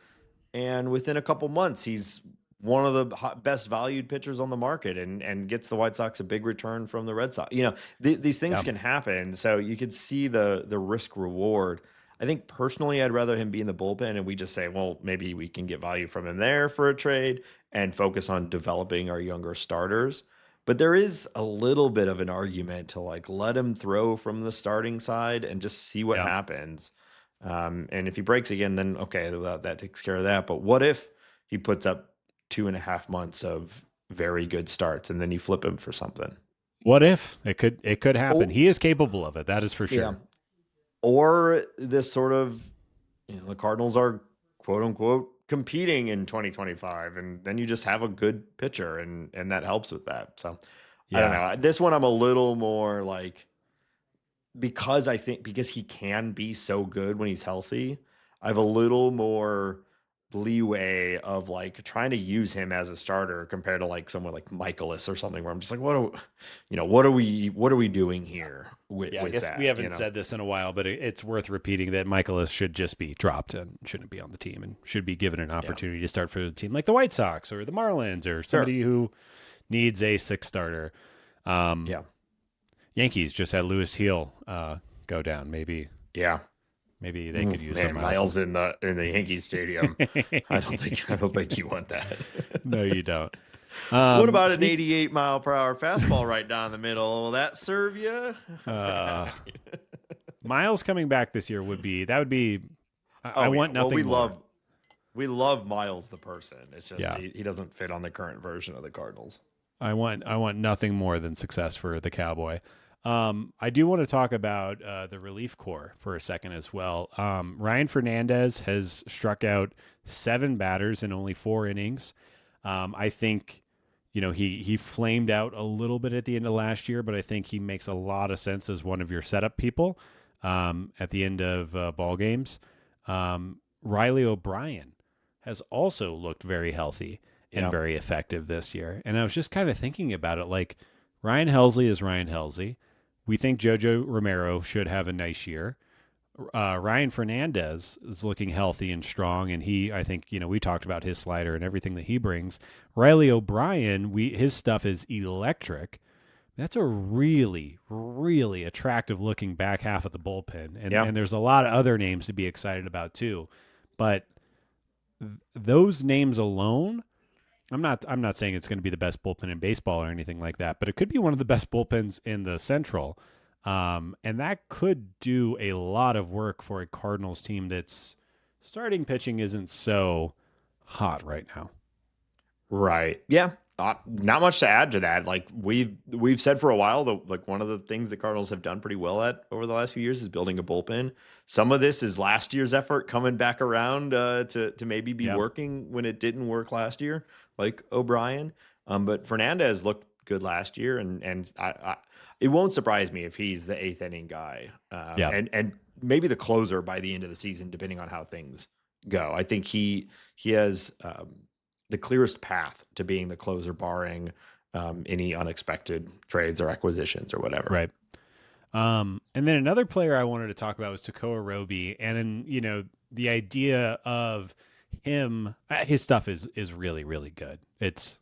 and within a couple months, he's one of the best valued pitchers on the market, and gets the White Sox a big return from the Red Sox. These things Yeah. can happen, so you could see the risk reward. I think personally, I'd rather him be in the bullpen, and we just say, well, maybe we can get value from him there for a trade and focus on developing our younger starters. But there is a little bit of an argument to like let him throw from the starting side and just see what Yeah. happens. And if he breaks again, then okay, that takes care of that. But what if he puts up 2.5 months of very good starts and then you flip him for something? What if it could happen? Oh, He is capable of it. That is for yeah. sure. Or this sort of, the Cardinals are quote unquote competing in 2025, and then you just have a good pitcher, and that helps with that. So I don't Yeah. know. This one I'm a little more like, because I think because he can be so good when he's healthy, I have a little more leeway of like trying to use him as a starter compared to like someone like Michaelis or something where I'm just like, what are we doing here Yeah, I with guess we that, haven't said this in a while, but it's worth repeating that Michaelis should just be dropped and shouldn't be on the team and should be given an Yeah. opportunity to start for the team like the White Sox or the Marlins or Sure. somebody who needs a sixth starter. Yeah. Yankees just had Lewis Heel go down. Maybe Yeah. they could use Man, some Miles in the Yankee Stadium. I don't think you want that. No, you don't. What about an 88-mile-per-hour fastball right down the middle? Will that serve you? Miles coming back this year would be. I want nothing more. We love Miles the person. It's just Yeah. he doesn't fit on the current version of the Cardinals. I want nothing more than success for the Cowboy. I do want to talk about the relief corps for a second as well. Ryan Fernandez has struck out 7 batters in only 4 innings. I think, he flamed out a little bit at the end of last year, but I think he makes a lot of sense as one of your setup people at the end of ball games. Riley O'Brien has also looked very healthy and very effective this year. And I was just kind of thinking about it, like Ryan Helsley is Ryan Helsley. We think Jojo Romero should have a nice year. Ryan Fernandez is looking healthy and strong, and I think, we talked about his slider and everything that he brings. Riley O'Brien, his stuff is electric. That's a really, really attractive looking back half of the bullpen, and there's a lot of other names to be excited about too. But those names alone, I'm not saying it's going to be the best bullpen in baseball or anything like that, but it could be one of the best bullpens in the Central. And that could do a lot of work for a Cardinals team that's starting pitching isn't so hot right now. Right. Yeah. Not much to add to that. Like we've said for a while, like one of the things the Cardinals have done pretty well at over the last few years is building a bullpen. Some of this is last year's effort coming back around to maybe be working when it didn't work last year, like O'Brien. But Fernandez looked good last year, and I it won't surprise me if he's the 8th inning guy, and maybe the closer by the end of the season, depending on how things go. I think he has the clearest path to being the closer, barring any unexpected trades or acquisitions or whatever. Right. And then another player I wanted to talk about was Tekoa Roby, and then the idea of him, his stuff is really, really good. It's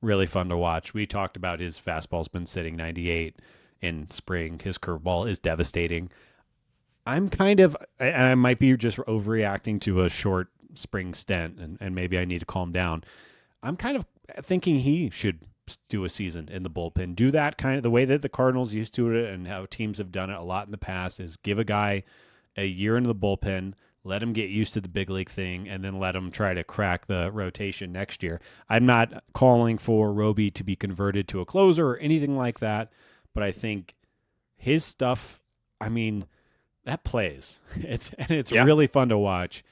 really fun to watch. We talked about his fastball's been sitting 98 in spring. His curveball is devastating. And I might be just overreacting to a short spring stint, and maybe I need to calm down. I'm kind of thinking he should do a season in the bullpen. Do that kind of the way that the Cardinals used to it and how teams have done it a lot in the past, is give a guy a year into the bullpen, let him get used to the big league thing, and then let him try to crack the rotation next year. I'm not calling for Roby to be converted to a closer or anything like that, but I think his stuff, that plays. It's really fun to watch.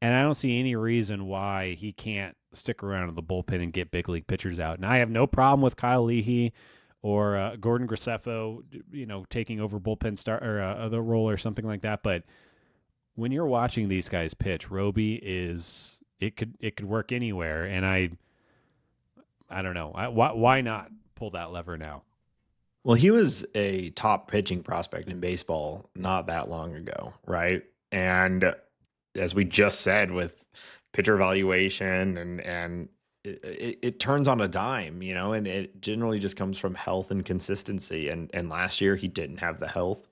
And I don't see any reason why he can't stick around in the bullpen and get big league pitchers out. And I have no problem with Kyle Leahy or Gordon Graceffo, taking over bullpen the role or something like that. But when you're watching these guys pitch, Roby it could work anywhere. And I don't know why not pull that lever now. Well, he was a top pitching prospect in baseball not that long ago, right? And as we just said, with pitcher evaluation and it turns on a dime, and it generally just comes from health and consistency. And last year he didn't have the health,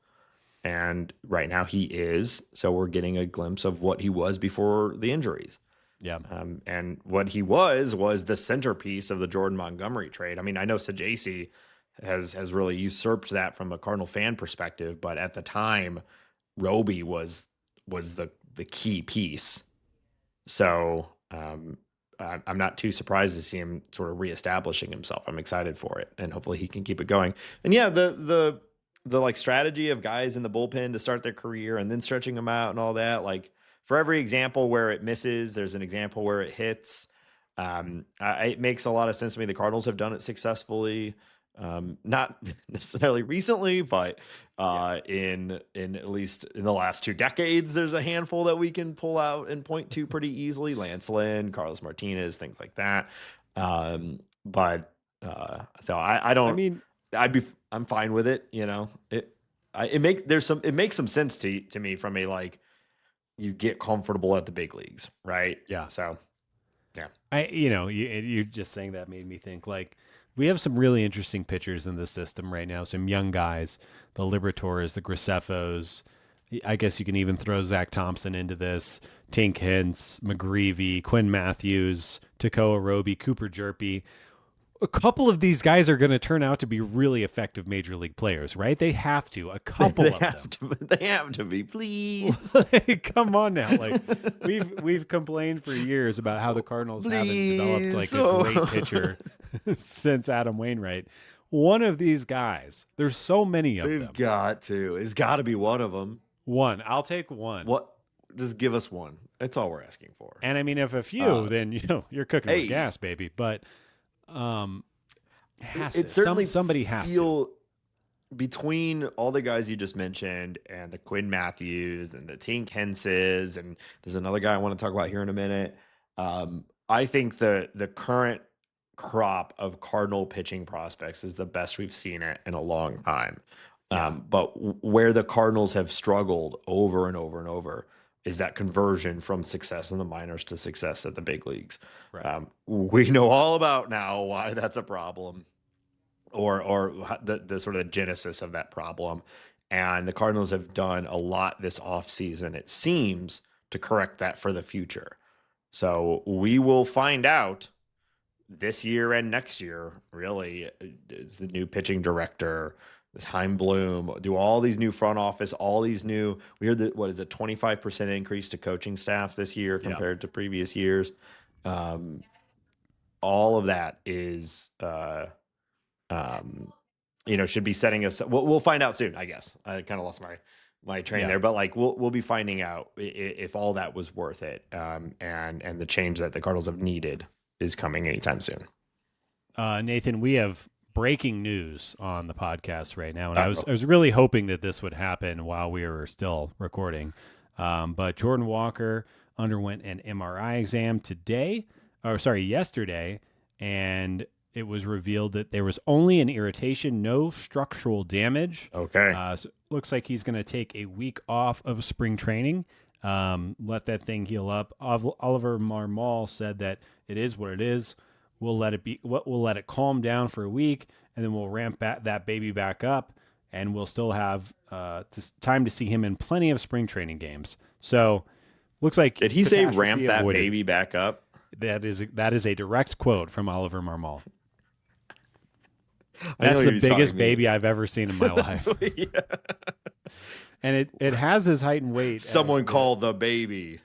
and right now he is. So we're getting a glimpse of what he was before the injuries. Yeah. And what he was the centerpiece of the Jordan Montgomery trade. I mean, I know Sajasi has really usurped that from a Cardinal fan perspective, but at the time, Roby was the key piece. So I'm not too surprised to see him sort of reestablishing himself. I'm excited for it, and hopefully he can keep it going. And yeah, the like strategy of guys in the bullpen to start their career and then stretching them out and all that, like for every example where it misses, there's an example where it hits. It makes a lot of sense to me. The Cardinals have done it successfully, not necessarily recently, but in at least in the last 2 decades, there's a handful that we can pull out and point to pretty easily. Lance Lynn, Carlos Martinez, things like that. But so I don't. I mean, I'm fine with it. It makes some sense to me from a like you get comfortable at the big leagues, right? Yeah. So. Yeah. You're just saying that made me think like we have some really interesting pitchers in the system right now. Some young guys, the Liberators, the Graceffos. I guess you can even throw Zack Thompson into this. Tink Hintz, McGreevy, Quinn Matthews, Tekoa Roby, Cooper Jerpy. A couple of these guys are going to turn out to be really effective major league players, right? They have to. A couple of them. They have to be, please. Come on now. Like we've complained for years about how the Cardinals haven't developed like a great pitcher since Adam Wainwright. One of these guys, there's so many of them. They've got to. It's got to be one of them. One. I'll take one. What? Just give us one. That's all we're asking for. And I mean, if a few, then you're cooking with gas, baby. But somebody has to. Between all the guys you just mentioned and the Quinn Matthews and the Tink Henses, and there's another guy I want to talk about here in a minute. I think the current crop of Cardinal pitching prospects is the best we've seen it in a long time. But where the Cardinals have struggled over and over and over is that conversion from success in the minors to success at the big leagues. Right. We know all about now why that's a problem, or the sort of the genesis of that problem. And the Cardinals have done a lot this offseason, it seems, to correct that for the future. So we will find out this year and next year, really. It's the new pitching director, this Heim Bloom, do all these new front office, all these new, we heard that, 25% increase to coaching staff this year compared to previous years. All of that is, should be setting us, we'll find out soon, I guess. I kind of lost my train there, but like, we'll be finding out if all that was worth it. And the change that the Cardinals have needed is coming anytime soon. Nathan, we have breaking news on the podcast right now, and I was really hoping that this would happen while we were still recording. But Jordan Walker underwent an MRI exam yesterday, and it was revealed that there was only an irritation, no structural damage. Okay. So it looks like he's going to take a week off of spring training, let that thing heal up. Oliver Marmol said that it is what it is. We'll let it calm down for a week, and then we'll ramp that baby back up, and we'll still have time to see him in plenty of spring training games. So, looks like did he say ramp that baby back up? That is a direct quote from Oliver Marmol. That's the biggest baby I've ever seen in my life. Yeah. And it has his height and weight. Someone called the baby.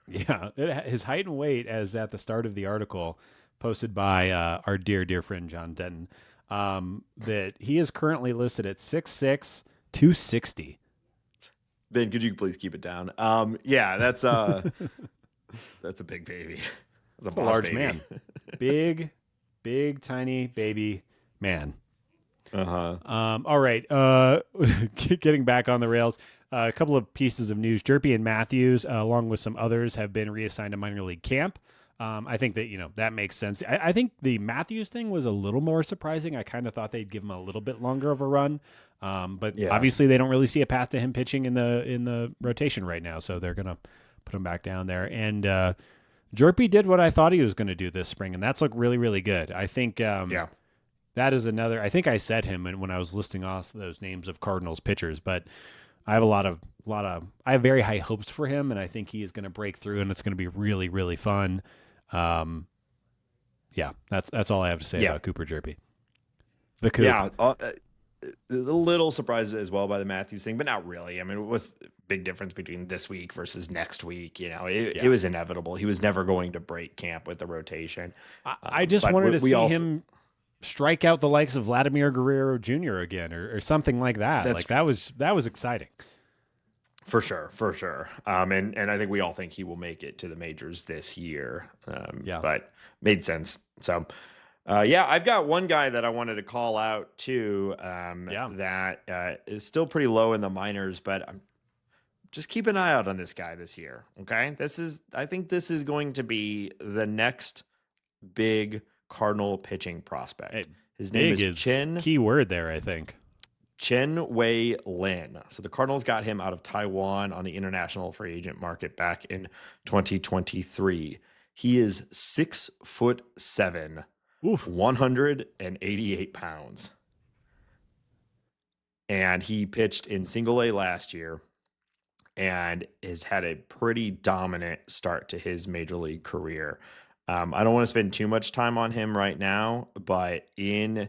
Yeah, his height and weight as at the start of the article posted by our dear friend John Denton, that he is currently listed at 6'6", 260. Ben, could you please keep it down? Yeah, that's a big baby. That's a large baby. man. big, tiny baby man. All right. Getting back on the rails. A couple of pieces of news. Jerpy and Matthews, along with some others, have been reassigned to minor league camp. I think that, that makes sense. I think the Matthews thing was a little more surprising. I kind of thought they'd give him a little bit longer of a run. But obviously they don't really see a path to him pitching in the rotation right now. So they're going to put him back down there. And Jerpy did what I thought he was going to do this spring, and that's looked really, really good. I think that is another. I think I said him when I was listing off those names of Cardinals pitchers, but I have I have very high hopes for him, and I think he is going to break through, and it's going to be really, really fun. That's all I have to say about Cooper Jerpy. The Coop. Yeah, a little surprised as well by the Matthews thing, but not really. I mean, what's the big difference between this week versus next week? It was inevitable. He was never going to break camp with the rotation. I just wanted to see him strike out the likes of Vladimir Guerrero Jr. again, or something like that. That was exciting. For sure, for sure. And I think we all think he will make it to the majors this year. Yeah. But made sense. So, yeah, I've got one guy that I wanted to call out too. Yeah. That is still pretty low in the minors, but just keep an eye out on this guy this year. Okay, I think this is going to be the next big Cardinal pitching Hey, prospect. His name big is is key word there, I think. Chen Wei Lin. So the Cardinals got him out of Taiwan on the international free agent market back in 2023. He is 6'7", Oof. 188 pounds. And he pitched in single A last year and has had a pretty dominant start to his major league career. I don't want to spend too much time on him right now, but in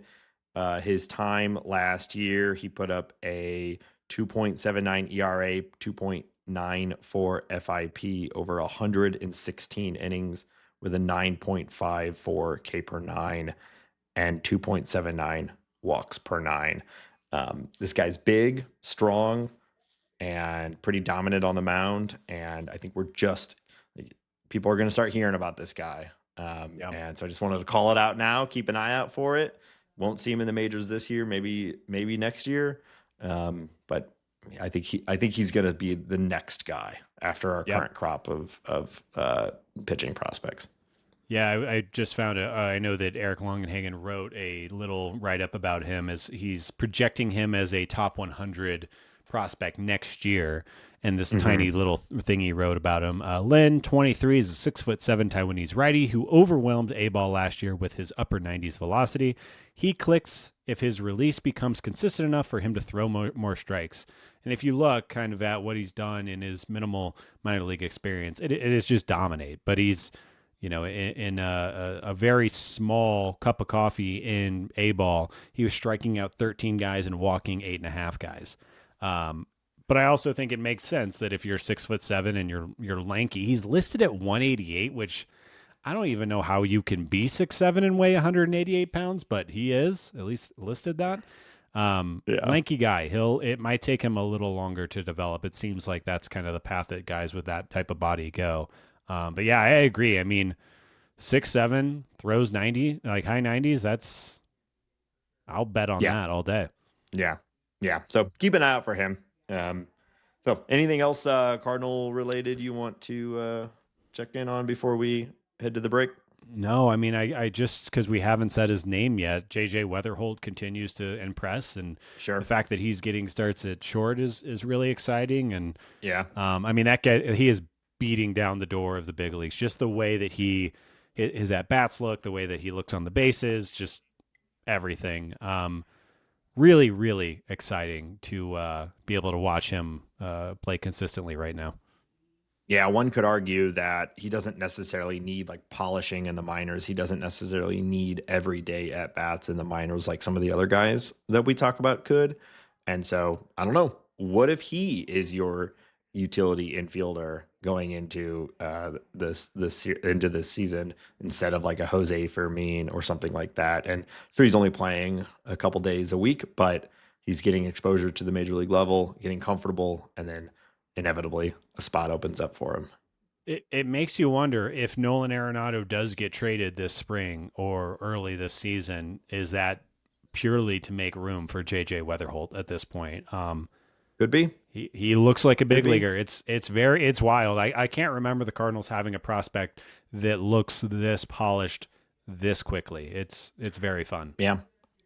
his time last year, he put up a 2.79 ERA, 2.94 FIP over 116 innings with a 9.54 K per nine and 2.79 walks per nine. This guy's big, strong, and pretty dominant on the mound. And I think people are going to start hearing about this guy. Yeah. And so I just wanted to call it out now. Keep an eye out for it. Won't see him in the majors this year, maybe next year. But I think he's going to be the next guy after our current crop of pitching prospects. Yeah, I just found it. I know that Eric Longenhagen wrote a little write up about him as he's projecting him as a top 100 prospect next year. And this tiny little thing he wrote about him. Lin, 23, is a 6'7" Taiwanese righty who overwhelmed A-ball last year with his upper 90s velocity. He clicks if his release becomes consistent enough for him to throw more strikes. And if you look kind of at what he's done in his minimal minor league experience, it is just dominate. But he's, in a very small cup of coffee in A-ball, he was striking out 13 guys and walking 8.5 guys. But I also think it makes sense that if you're 6'7" and you're lanky, he's listed at 188, which I don't even know how you can be 6'7" and weigh 188 pounds, but he is at least listed that. Lanky guy. It might take him a little longer to develop. It seems like that's kind of the path that guys with that type of body go. But yeah, I agree. I mean, 6'7", throws 90, like high 90s. I'll bet on that all day. Yeah. Yeah. So keep an eye out for him. So anything else Cardinal related you want to check in on before we head to the break? No, I mean, I just, because we haven't said his name yet, JJ Weatherholt continues to impress, and the fact that he's getting starts at short is really exciting. And I mean, he is beating down the door of the big leagues. Just the way that his at bats look, the way that he looks on the bases, just everything. Really, really exciting to be able to watch him play consistently right now. Yeah, one could argue that he doesn't necessarily need like polishing in the minors. He doesn't necessarily need everyday at bats in the minors like some of the other guys that we talk about could. And so I don't know. What if he is your utility infielder going into this season instead of like a Jose Fermin or something like that? And so he's only playing a couple days a week, but he's getting exposure to the major league level, getting comfortable, and then inevitably a spot opens up for him. It makes you wonder if Nolan Arenado does get traded this spring or early this season, is that purely to make room for JJ Weatherholt at this point? Could be. He looks like a big leaguer. It's wild. I can't remember the Cardinals having a prospect that looks this polished this quickly. It's very fun. Yeah.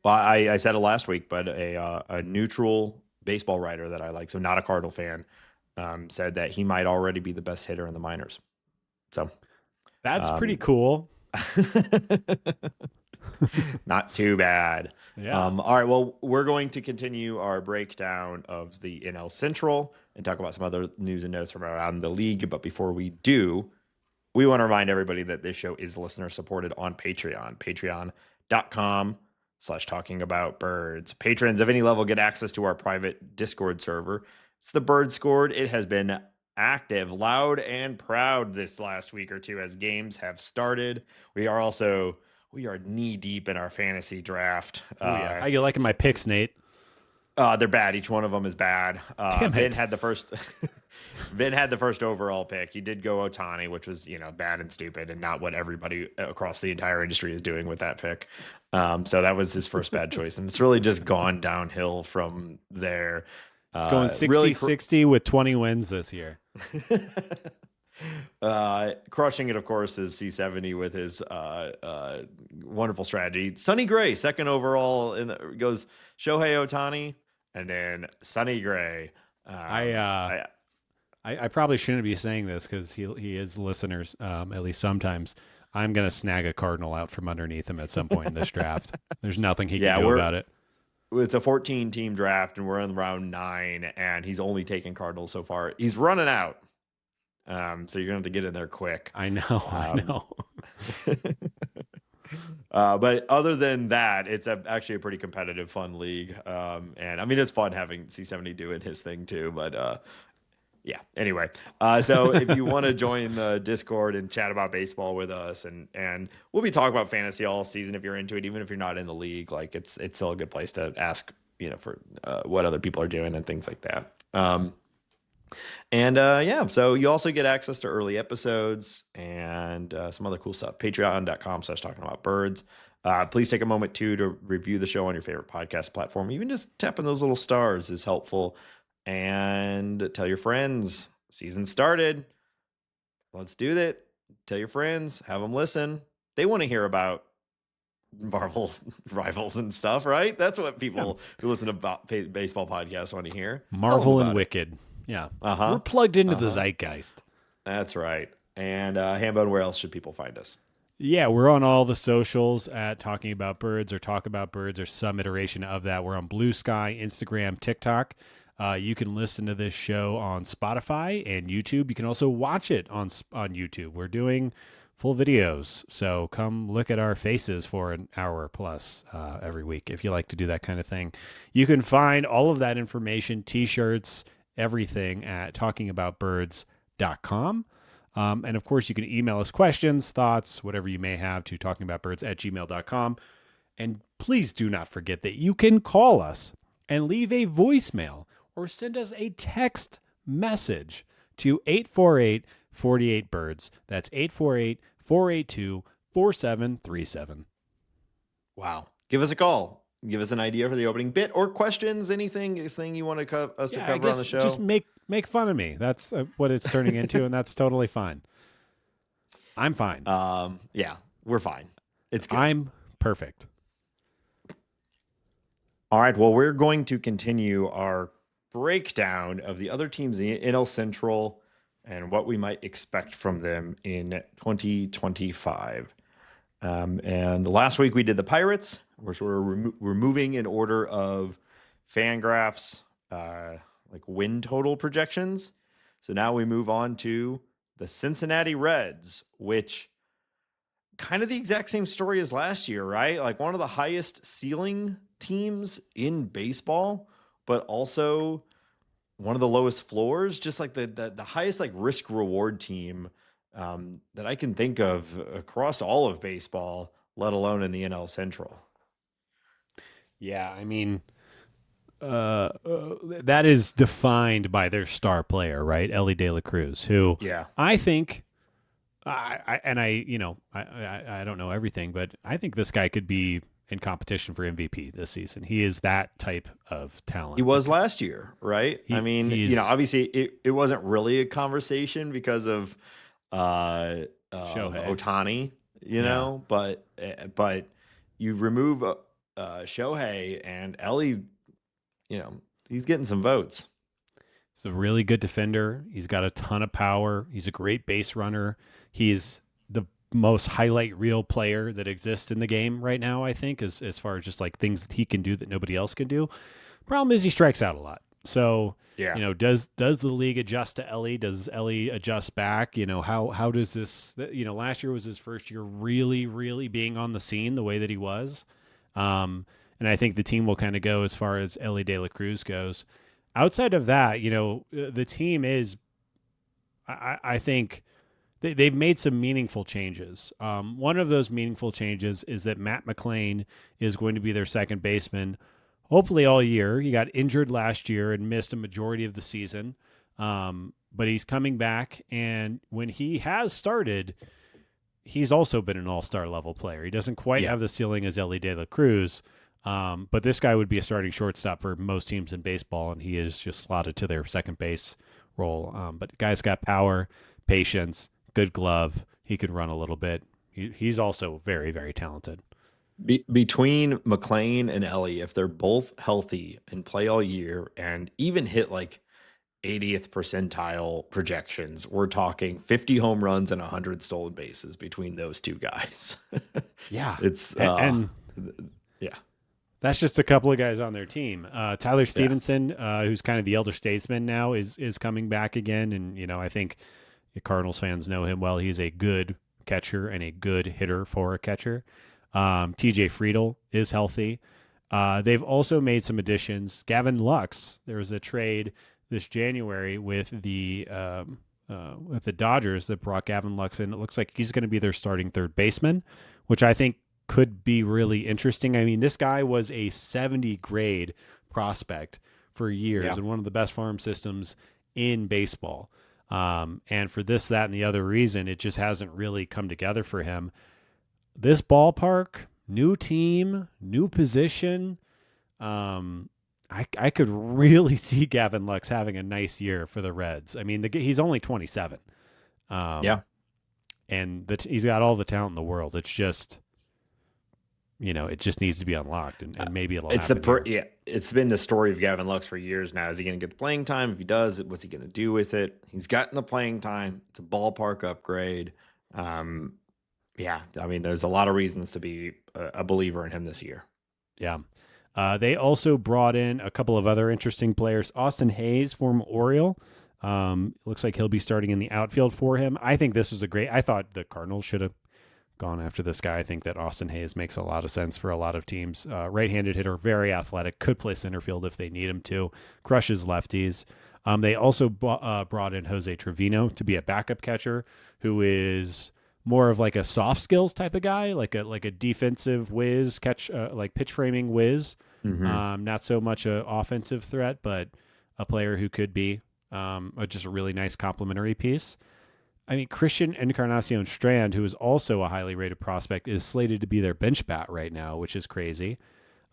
Well, I said it last week, but a neutral baseball writer that I like, so not a Cardinal fan, said that he might already be the best hitter in the minors. So that's pretty cool. Not too bad. Yeah. All right. Well, we're going to continue our breakdown of the NL Central and talk about some other news and notes from around the league. But before we do, we want to remind everybody that this show is listener supported on Patreon, patreon.com/talkingaboutbirds. Patrons of any level get access to our private Discord server. It's the Bird Scored. It has been active, loud, and proud this last week or two as games have started. We are knee deep in our fantasy draft. How you liking my picks, Nate? They're bad. Each one of them is bad. Damn Ben it. had the first. Vin had the first overall pick. He did go Otani, which was, bad and stupid and not what everybody across the entire industry is doing with that pick. So that was his first bad choice. And it's really just gone downhill from there. It's going 60 really 60 with 20 wins this year. Crushing it, of course, is C70 with his wonderful strategy. Sonny Gray, second overall, goes Shohei Otani, and then Sonny Gray. I probably shouldn't be saying this because he is listeners, at least sometimes. I'm going to snag a Cardinal out from underneath him at some point in this draft. There's nothing he can do about it. It's a 14-team draft, and we're in round 9, and he's only taken Cardinals so far. He's running out. So you're going to have to get in there quick. I know. But other than that, it's actually a pretty competitive, fun league. And I mean, it's fun having C70 doing his thing too, but yeah, anyway. So if you want to join the Discord and chat about baseball with us, and we'll be talking about fantasy all season if you're into it, even if you're not in the league, like it's still a good place to ask, for what other people are doing and things like that. So you also get access to early episodes and some other cool stuff. Patreon.com/talking about birds. Please take a moment too to review the show on your favorite podcast platform. Even just tapping those little stars is helpful. And tell your friends. Season started. Let's do that. Tell your friends. Have them listen. They want to hear about Marvel rivals and stuff, right? That's what people who listen to baseball podcasts want to hear. Marvel and Wicked. Yeah. We're plugged into the zeitgeist. That's right. And Hambone, where else should people find us? Yeah, we're on all the socials at Talking About Birds or Talk About Birds or some iteration of that. We're on Blue Sky, Instagram, TikTok. You can listen to this show on Spotify and YouTube. You can also watch it on YouTube. We're doing full videos, so come look at our faces for an hour plus every week if you like to do that kind of thing. You can find all of that information, T-shirts, everything at talkingaboutbirds.com. And of course, you can email us questions, thoughts, whatever you may have to talkingaboutbirds@gmail.com. And please do not forget that you can call us and leave a voicemail or send us a text message to 848-48-BIRDS. That's 848-482-4737. Wow. Give us a call. Give us an idea for the opening bit or questions, anything you want us to cover on the show. Just make fun of me. That's what it's turning into, and that's totally fine. I'm fine. Yeah, we're fine. It's good. I'm perfect. All right. Well, we're going to continue our breakdown of the other teams in the NL Central and what we might expect from them in 2025. And last week we did the Pirates, which we're moving in order of Fangraphs, like win total projections. So now we move on to the Cincinnati Reds, which kind of the exact same story as last year, right? Like one of the highest ceiling teams in baseball, but also one of the lowest floors, just like the highest like risk reward team that I can think of across all of baseball, let alone in the NL Central. Yeah, I mean, that is defined by their star player, right? Ellie De La Cruz, who I think, I don't know everything, but I think this guy could be in competition for MVP this season. He is that type of talent. He was last year, right? Obviously it wasn't really a conversation because of Otani, but you remove Shohei and Ellie, he's getting some votes. He's a really good defender. He's got a ton of power. He's a great base runner. He's the most highlight reel player that exists in the game right now, I think, as far as just like things that he can do that nobody else can do. Problem is he strikes out a lot. So, does the league adjust to Ellie? Does Ellie adjust back? How does this, last year was his first year really, really being on the scene the way that he was. And I think the team will kind of go as far as Ellie De La Cruz goes. Outside of that, the team is, I think they've made some meaningful changes. One of those meaningful changes is that Matt McLain is going to be their second baseman, hopefully all year. He got injured last year and missed a majority of the season. but he's coming back. And when he has started, he's also been an all-star level player. He doesn't quite Yeah. have the ceiling as Ellie De La Cruz, but this guy would be a starting shortstop for most teams in baseball, and he is just slotted to their second base role. But the guy's got power, patience, good glove. He could run a little bit. He's also very, very talented. Between McLean and Ellie, if they're both healthy and play all year and even hit like 80th percentile projections, we're talking 50 home runs and 100 stolen bases between those two guys. Yeah. It's And yeah. that's just a couple of guys on their team. Tyler Yeah. Stevenson, who's kind of the elder statesman now, is coming back again. And, I think the Cardinals fans know him well. He's a good catcher and a good hitter for a catcher. TJ Friedel is healthy. They've also made some additions. Gavin Lux, there was a trade this January with the Dodgers that brought Gavin Lux in. It looks like he's going to be their starting third baseman, which I think could be really interesting. I mean, this guy was a 70 grade prospect for years and one of the best farm systems in baseball. And for this, that, and the other reason, it just hasn't really come together for him. This ballpark, new team, new position. I could really see Gavin Lux having a nice year for the Reds. I mean, he's only 27. And he's got all the talent in the world. It's just, it just needs to be unlocked, and maybe it'll happen. It's been the story of Gavin Lux for years now. Is he going to get the playing time? If he does, what's he going to do with it? He's gotten the playing time. It's a ballpark upgrade. Yeah, I mean, there's a lot of reasons to be a believer in him this year. Yeah. They also brought in a couple of other interesting players. Austin Hayes, former Oriole. Looks like he'll be starting in the outfield for him. I think this was I thought the Cardinals should have gone after this guy. I think that Austin Hayes makes a lot of sense for a lot of teams. Right-handed hitter, very athletic, could play center field if they need him to, crushes lefties. They also brought in Jose Trevino to be a backup catcher, who is more of like a soft skills type of guy, like a defensive whiz, like pitch framing whiz. Mm-hmm. Not so much an offensive threat, but a player who could be just a really nice complementary piece. I mean, Christian Encarnacion Strand, who is also a highly rated prospect, is slated to be their bench bat right now, which is crazy.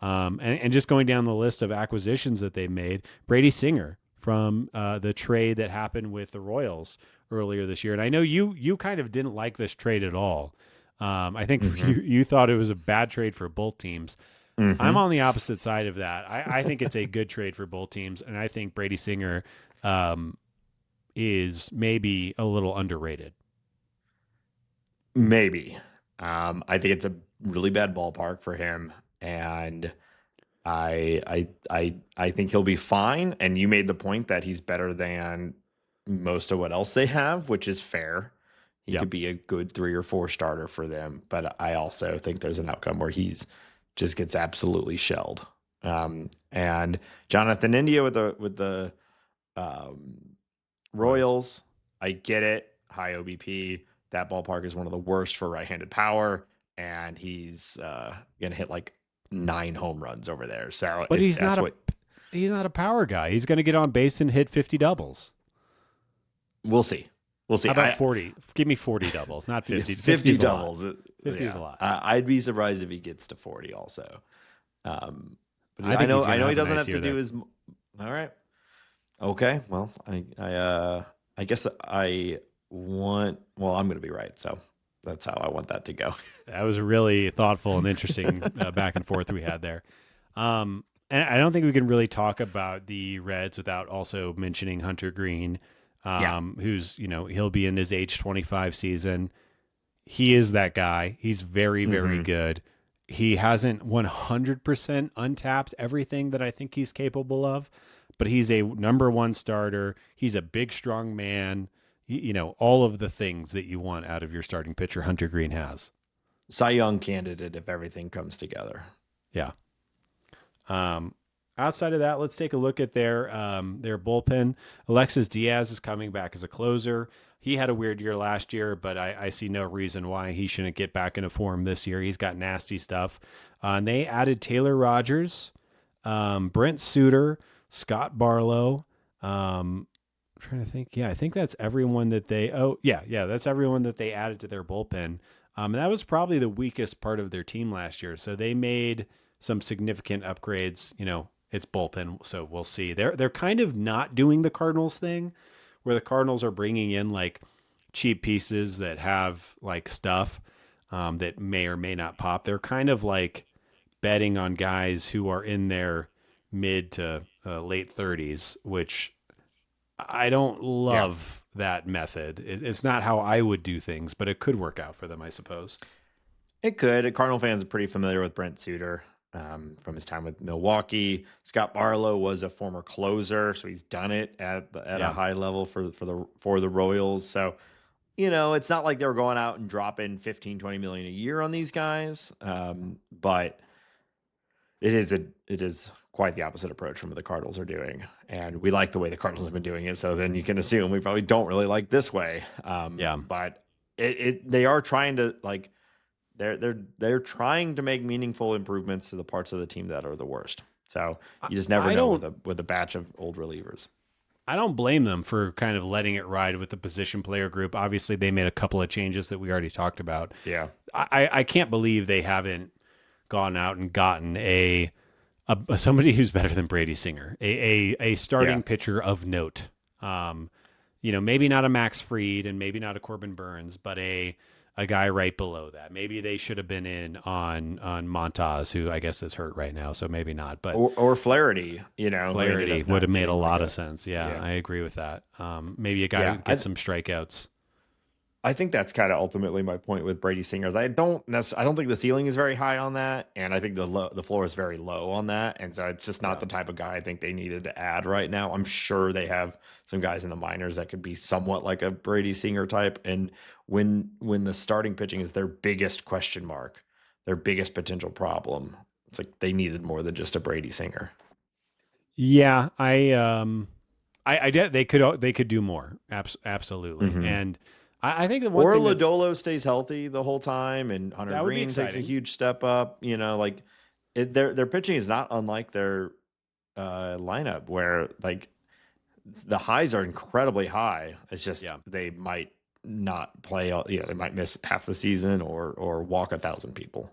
And just going down the list of acquisitions that they made, Brady Singer from the trade that happened with the Royals earlier this year. And I know you kind of didn't like this trade at all. I think you thought it was a bad trade for both teams. Mm-hmm. I'm on the opposite side of that. I think it's a good trade for both teams, and I think Brady Singer is maybe a little underrated. Maybe. I think it's a really bad ballpark for him, and I think he'll be fine. And you made the point that he's better than most of what else they have, which is fair. He could be a good 3 or 4 starter for them, but I also think there's an outcome where he's just gets absolutely shelled. And Jonathan India with the Royals, I get it. High OBP. That ballpark is one of the worst for right-handed power, and he's gonna hit like 9 home runs over there. So, but he's not a power guy. He's gonna get on base and hit 50 doubles. We'll see. How about 40? Give me 40 doubles, not 50. 50 doubles. 50 is a lot. I'd be surprised if he gets to 40 also. But I know he doesn't have to do his. All right. Okay. Well, I guess I'm going to be right. So that's how I want that to go. That was a really thoughtful and interesting back and forth we had there. And I don't think we can really talk about the Reds without also mentioning Hunter Green, who's, he'll be in his age 25 season. He is that guy. He's very, very good. He hasn't 100% untapped everything that I think he's capable of, but he's a number 1 starter. He's a big, strong man. All of the things that you want out of your starting pitcher, Hunter Green has. Cy Young candidate if everything comes together. Yeah. Outside of that, let's take a look at their bullpen. Alexis Diaz is coming back as a closer. He had a weird year last year, but I see no reason why he shouldn't get back into form this year. He's got nasty stuff. And they added Taylor Rogers, Brent Suter, Scott Barlow. trying to think. Yeah, I think that's everyone that they. Oh, yeah, that's everyone that they added to their bullpen. And that was probably the weakest part of their team last year. So they made some significant upgrades. It's bullpen, so we'll see. They're kind of not doing the Cardinals thing, where the Cardinals are bringing in like cheap pieces that have like stuff that may or may not pop. They're kind of like betting on guys who are in their mid to late 30s, which I don't Yeah. love that method. It's not how I would do things, but it could work out for them, I suppose. It could. Cardinal fans are pretty familiar with Brent Suter from his time with Milwaukee. Scott Barlow was a former closer, so he's done it at a Yeah. high level for the Royals. So it's not like they were going out and dropping 15, 20 million a year on these guys. But it is quite the opposite approach from what the Cardinals are doing, and we like the way the Cardinals have been doing it. So then you can assume we probably don't really like this way. Yeah. But they are trying to like they're trying to make meaningful improvements to the parts of the team that are the worst. So you just never I know don't with a batch of old relievers. I don't blame them for kind of letting it ride with the position player group. Obviously, they made a couple of changes that we already talked about. Yeah. I can't believe they haven't gone out and gotten a somebody who's better than Brady Singer, a starting Yeah. pitcher of note. Maybe not a Max Fried and maybe not a Corbin Burns, but a guy right below that. Maybe they should have been in on Montaz, who I guess is hurt right now, so maybe not. But Or Flaherty, Flaherty would have made a lot of sense. Yeah, Yeah. I agree with that. Maybe a guy Yeah, who gets some strikeouts. I think that's kind of ultimately my point with Brady Singer. I don't think the ceiling is very high on that, and I think the floor is very low on that, and so it's just not Yeah. the type of guy I think they needed to add right now. I'm sure they have some guys in the minors that could be somewhat like a Brady Singer type, and when the starting pitching is their biggest question mark, their biggest potential problem, it's like they needed more than just a Brady Singer. Yeah, I did. They could do more. Absolutely. Mhm. And I think the one Or thing that's Lodolo stays healthy the whole time, and Hunter that would be Green takes a exciting. huge step up. Like their pitching is not unlike their lineup, where like the highs are incredibly high. It's just Yeah. they might not play. They might miss half the season or walk 1,000 people.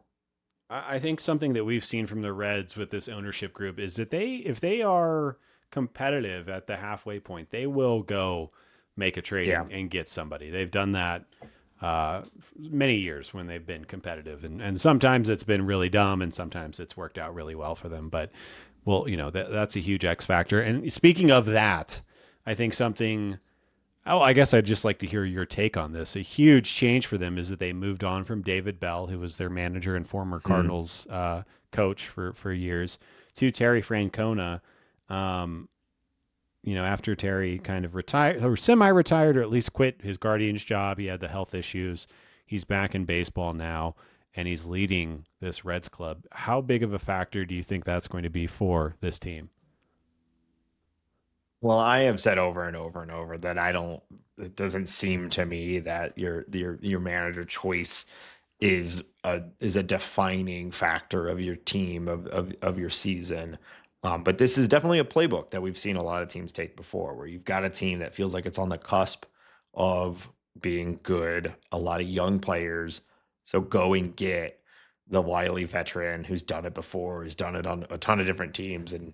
I think something that we've seen from the Reds with this ownership group is that if they are competitive at the halfway point, they will go make a trade Yeah. and get somebody. They've done that many years when they've been competitive, and sometimes it's been really dumb, and sometimes it's worked out really well for them. But well, that's a huge X factor. And speaking of that, I think something. Oh, I guess I'd just like to hear your take on this. A huge change for them is that they moved on from David Bell, who was their manager and former Cardinals coach for years, to Terry Francona. After Terry kind of retired or semi-retired, or at least quit his Guardians job, he had the health issues. He's back in baseball now, and he's leading this Reds club. How big of a factor do you think that's going to be for this team? Well, I have said over and over and over that it doesn't seem to me that your manager choice is a defining factor of your team of your season. But this is definitely a playbook that we've seen a lot of teams take before, where you've got a team that feels like it's on the cusp of being good, a lot of young players. So go and get the wily veteran who's done it before, who's done it on a ton of different teams and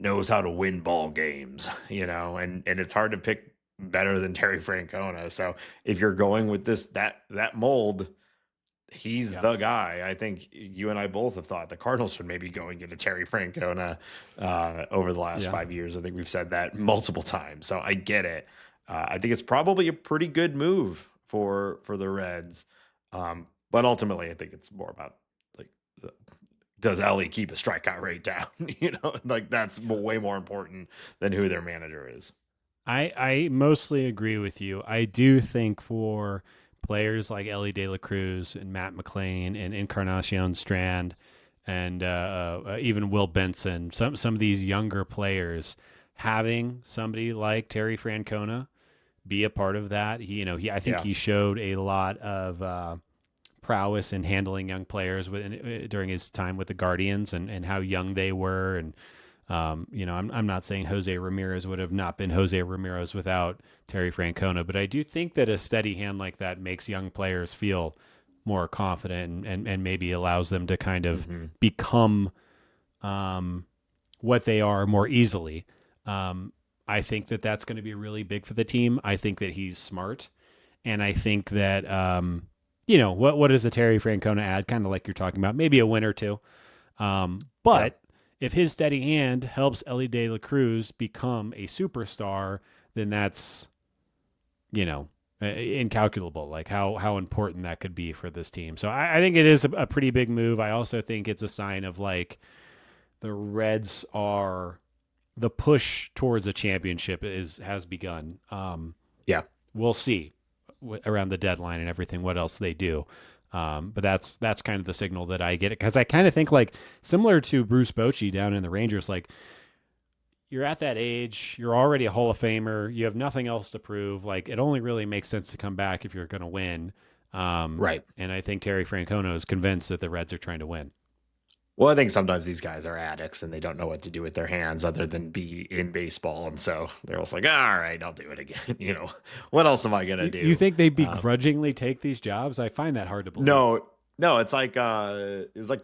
knows how to win ball games, and it's hard to pick better than Terry Francona. So if you're going with that mold, he's Yeah. the guy. I think you and I both have thought the Cardinals should maybe go and get a Terry Francona over the last Yeah. 5 years. I think we've said that multiple times. So I get it. I think it's probably a pretty good move for the Reds. But ultimately, I think it's more about like, does Ellie keep a strikeout rate down? Like that's way more important than who their manager is. I mostly agree with you. I do think for players like Ellie De La Cruz and Matt McLean and Encarnacion Strand and even Will Benson, some of these younger players, having somebody like Terry Francona be a part of that. I think Yeah. he showed a lot of prowess in handling young players during his time with the Guardians and how young they were and I'm not saying Jose Ramirez would have not been Jose Ramirez without Terry Francona, but I do think that a steady hand like that makes young players feel more confident and maybe allows them to kind of become what they are more easily. I think that that's going to be really big for the team. I think that he's smart, and I think that what does the Terry Francona add? Kind of like you're talking about, maybe a win or two. But if his steady hand helps Ellie De La Cruz become a superstar, then that's incalculable. Like how important that could be for this team. So I think it is a pretty big move. I also think it's a sign of like the Reds are. The push towards a championship has begun. We'll see around the deadline and everything what else they do. But that's kind of the signal that I get, because I kind of think like similar to Bruce Bochy down in the Rangers, like you're at that age, you're already a Hall of Famer, you have nothing else to prove. Like it only really makes sense to come back if you're going to win. Right. And I think Terry Francona is convinced that the Reds are trying to win. Well, I think sometimes these guys are addicts and they don't know what to do with their hands other than be in baseball. And so they're also like, all right, I'll do it again. What else am I going to do? You think they begrudgingly take these jobs? I find that hard to believe. No, it's like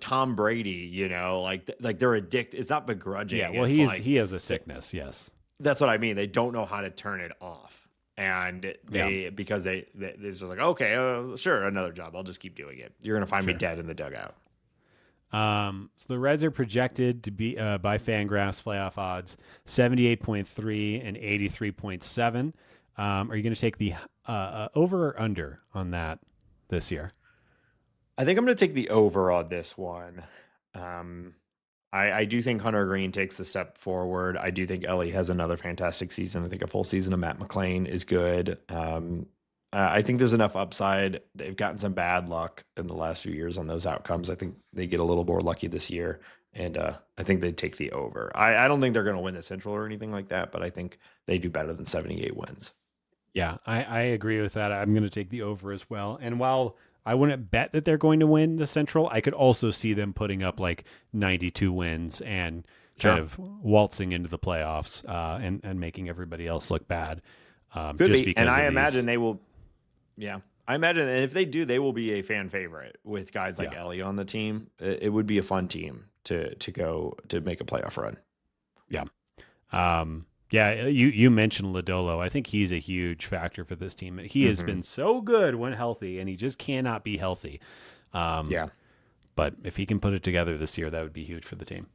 Tom Brady, like they're addicted. It's not begrudging. Yeah, well, he has a sickness. Yes. That's what I mean. They don't know how to turn it off. And because they're just like, okay, sure, another job. I'll just keep doing it. You're going to find me dead in the dugout. So the Reds are projected to be by Fangraphs playoff odds 78.3 and 83.7. Are you going to take the over or under on that this year? I think I'm going to take the over on this one. I do think Hunter Green takes the step forward. I do think Ellie has another fantastic season. I think a full season of Matt McLain is good. I think there's enough upside. They've gotten some bad luck in the last few years on those outcomes. I think they get a little more lucky this year, and I think they take the over. I don't think they're going to win the Central or anything like that, but I think they do better than 78 wins. Yeah, I agree with that. I'm going to take the over as well. And while I wouldn't bet that they're going to win the Central, I could also see them putting up like 92 wins and kind of waltzing into the playoffs and making everybody else look bad. Could just be. And I imagine they will. Yeah, I imagine, and if they do, they will be a fan favorite with guys like Ellie on the team. It would be a fun team to go to make a playoff run. Yeah. You mentioned Lodolo. I think he's a huge factor for this team. He has been so good when healthy, and he just cannot be healthy. But if he can put it together this year, that would be huge for the team.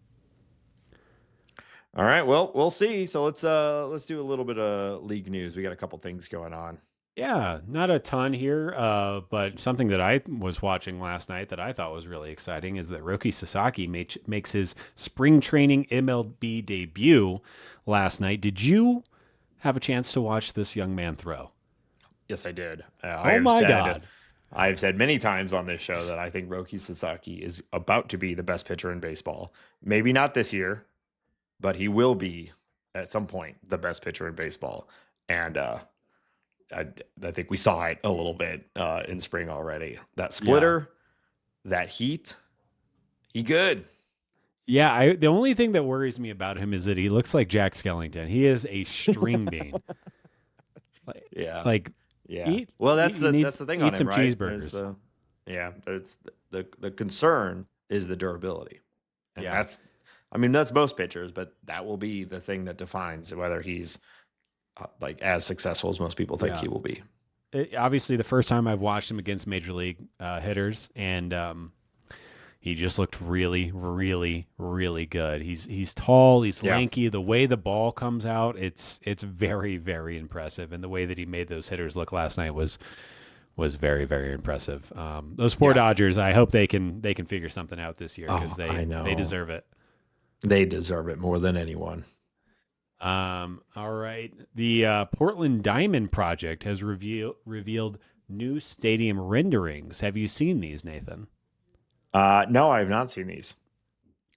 All right, well, we'll see. So let's do a little bit of league news. We got a couple things going on. Yeah, not a ton here, but something that I was watching last night that I thought was really exciting is that Roki Sasaki makes his spring training MLB debut last night. Did you have a chance to watch this young man throw? Yes, I did. Oh my God. I've said many times on this show that I think Roki Sasaki is about to be the best pitcher in baseball. Maybe not this year, but he will be at some point the best pitcher in baseball. And I think we saw it a little bit in spring already. That splitter, that heat, he good. Yeah, the only thing that worries me about him is that he looks like Jack Skellington. He is a string bean. Well, that's the thing on him, some right? Cheeseburgers. But it's the concern is the durability. And that's most pitchers, but that will be the thing that defines whether he's like as successful as most people think he will be. Obviously, the first time I've watched him against major league hitters, and he just looked really, really, really good. He's tall, he's lanky. The way the ball comes out, it's very, very impressive. And the way that he made those hitters look last night was very, very impressive. Those poor Dodgers, I hope they can figure something out this year because they deserve it. They deserve it more than anyone. All right. The Portland Diamond Project has revealed new stadium renderings. Have you seen these, Nathan? No, I have not seen these.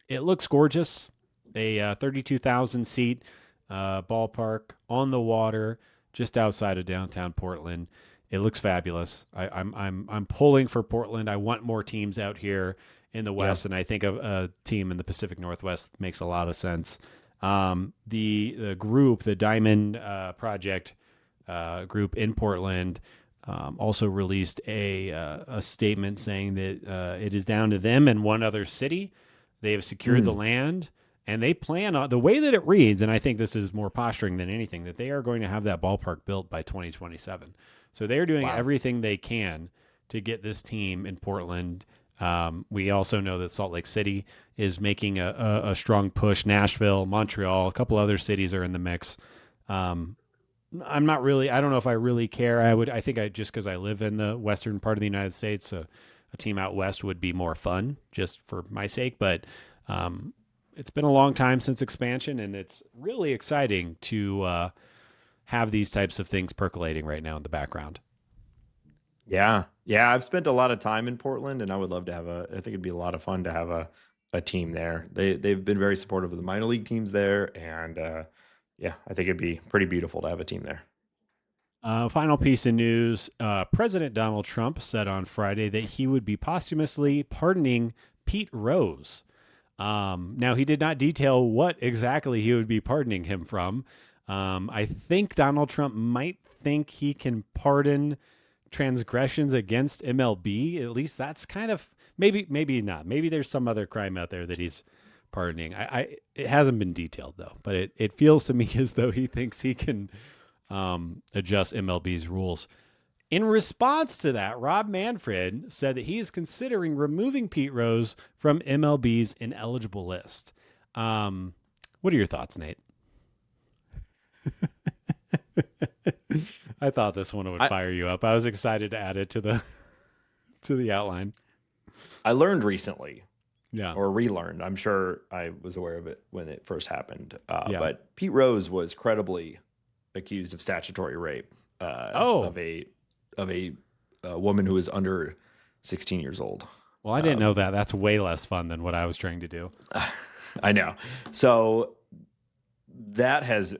It looks gorgeous. A 32,000 seat ballpark on the water, just outside of downtown Portland. It looks fabulous. I'm pulling for Portland. I want more teams out here in the West, and I think a team in the Pacific Northwest makes a lot of sense. The group, the Diamond Project group in Portland, also released a statement saying that it is down to them and one other city. They have secured the land, and they plan on the way that it reads. And I think this is more posturing than anything, that they are going to have that ballpark built by 2027. So they are doing Wow. everything they can to get this team in Portland. We also know that Salt Lake City is making a strong push. Nashville, Montreal, a couple other cities are in the mix. I'm not really. I don't know if I really care. I think I just because I live in the western part of the United States, a team out west would be more fun just for my sake. But it's been a long time since expansion, and it's really exciting to have these types of things percolating right now in the background. Yeah. Yeah. I've spent a lot of time in Portland and I would love to have I think it'd be a lot of fun to have a team there. They've been very supportive of the minor league teams there. And yeah, I think it'd be pretty beautiful to have a team there. Final piece of news. President Donald Trump said on Friday that he would be posthumously pardoning Pete Rose. Now, he did not detail what exactly he would be pardoning him from. I think Donald Trump might think he can pardon transgressions against MLB. At least that's kind of maybe not. Maybe there's some other crime out there that he's pardoning. It hasn't been detailed though, but it feels to me as though he thinks he can adjust MLB's rules. In response to that, Rob Manfred said that he is considering removing Pete Rose from MLB's ineligible list. What are your thoughts, Nate? I thought this one would I, fire you up. I was excited to add it to the outline. I learned recently Yeah. or relearned. I'm sure I was aware of it when it first happened. Yeah. But Pete Rose was credibly accused of statutory rape Oh. of a woman who was under 16 years old. Well, I didn't know that. That's way less fun than what I was trying to do. I know. So that has,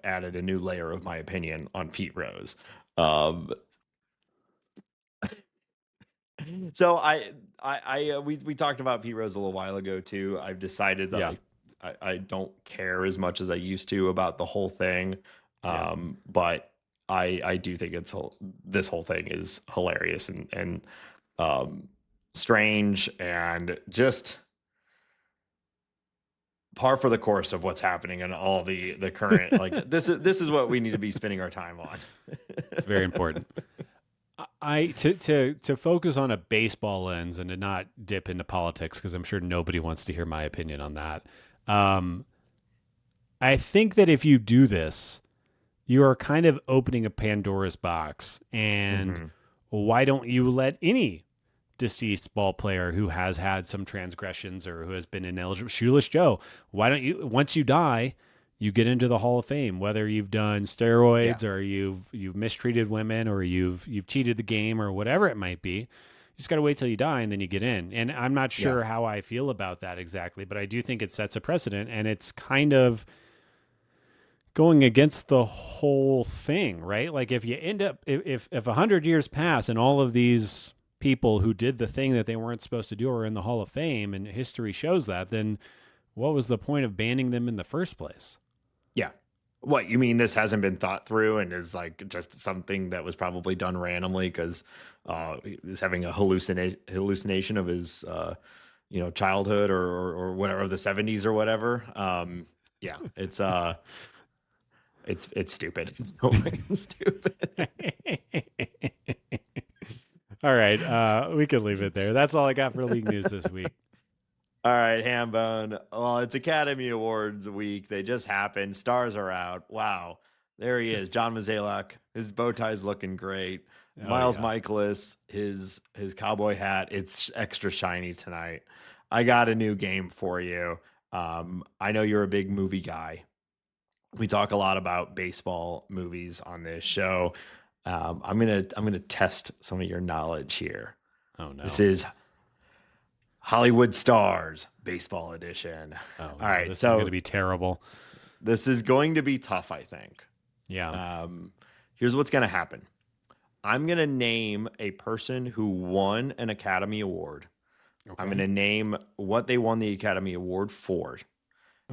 added a new layer of my opinion on Pete Rose. So we talked about Pete Rose a little while ago too. I've decided that Yeah. I don't care as much as I used to about the whole thing. But I do think this whole thing is hilarious and strange and just par for the course of what's happening in all the current like this is what we need to be spending our time on. It's very important. To focus on a baseball lens and to not dip into politics, because I'm sure nobody wants to hear my opinion on that. I think that if you do this, you are kind of opening a Pandora's box. And why don't you let any deceased ball player who has had some transgressions or who has been ineligible, Shoeless Joe, why don't you, once you die, you get into the Hall of Fame, whether you've done steroids or you've mistreated women or you've cheated the game or whatever it might be. You just got to wait till you die and then you get in. And I'm not sure how I feel about that exactly, but I do think it sets a precedent, and it's kind of going against the whole thing, right? Like if you end up, if 100 years pass and all of these people who did the thing that they weren't supposed to do are in the Hall of Fame and history shows that, then what was the point of banning them in the first place? Yeah. What, you mean this hasn't been thought through and is like just something that was probably done randomly because he's having a hallucination of his childhood or whatever, the 70s or whatever. Yeah, it's stupid. It's so fucking stupid. All right, we can leave it there. That's all I got for league news this week. All right, Hambone. Well, it's Academy Awards week. They just happened. Stars are out. Wow. There he is, John Mazalek. His bow tie's looking great. Miles Michaelis, his cowboy hat. It's extra shiny tonight. I got a new game for you. I know you're a big movie guy. We talk a lot about baseball movies on this show. I'm gonna test some of your knowledge here. Oh no. This is Hollywood Stars Baseball Edition. Oh, all right. This So is going to be terrible. This is going to be tough, I think. Yeah. Here's what's going to happen. I'm going to name a person who won an Academy Award. Okay. I'm going to name what they won the Academy Award for.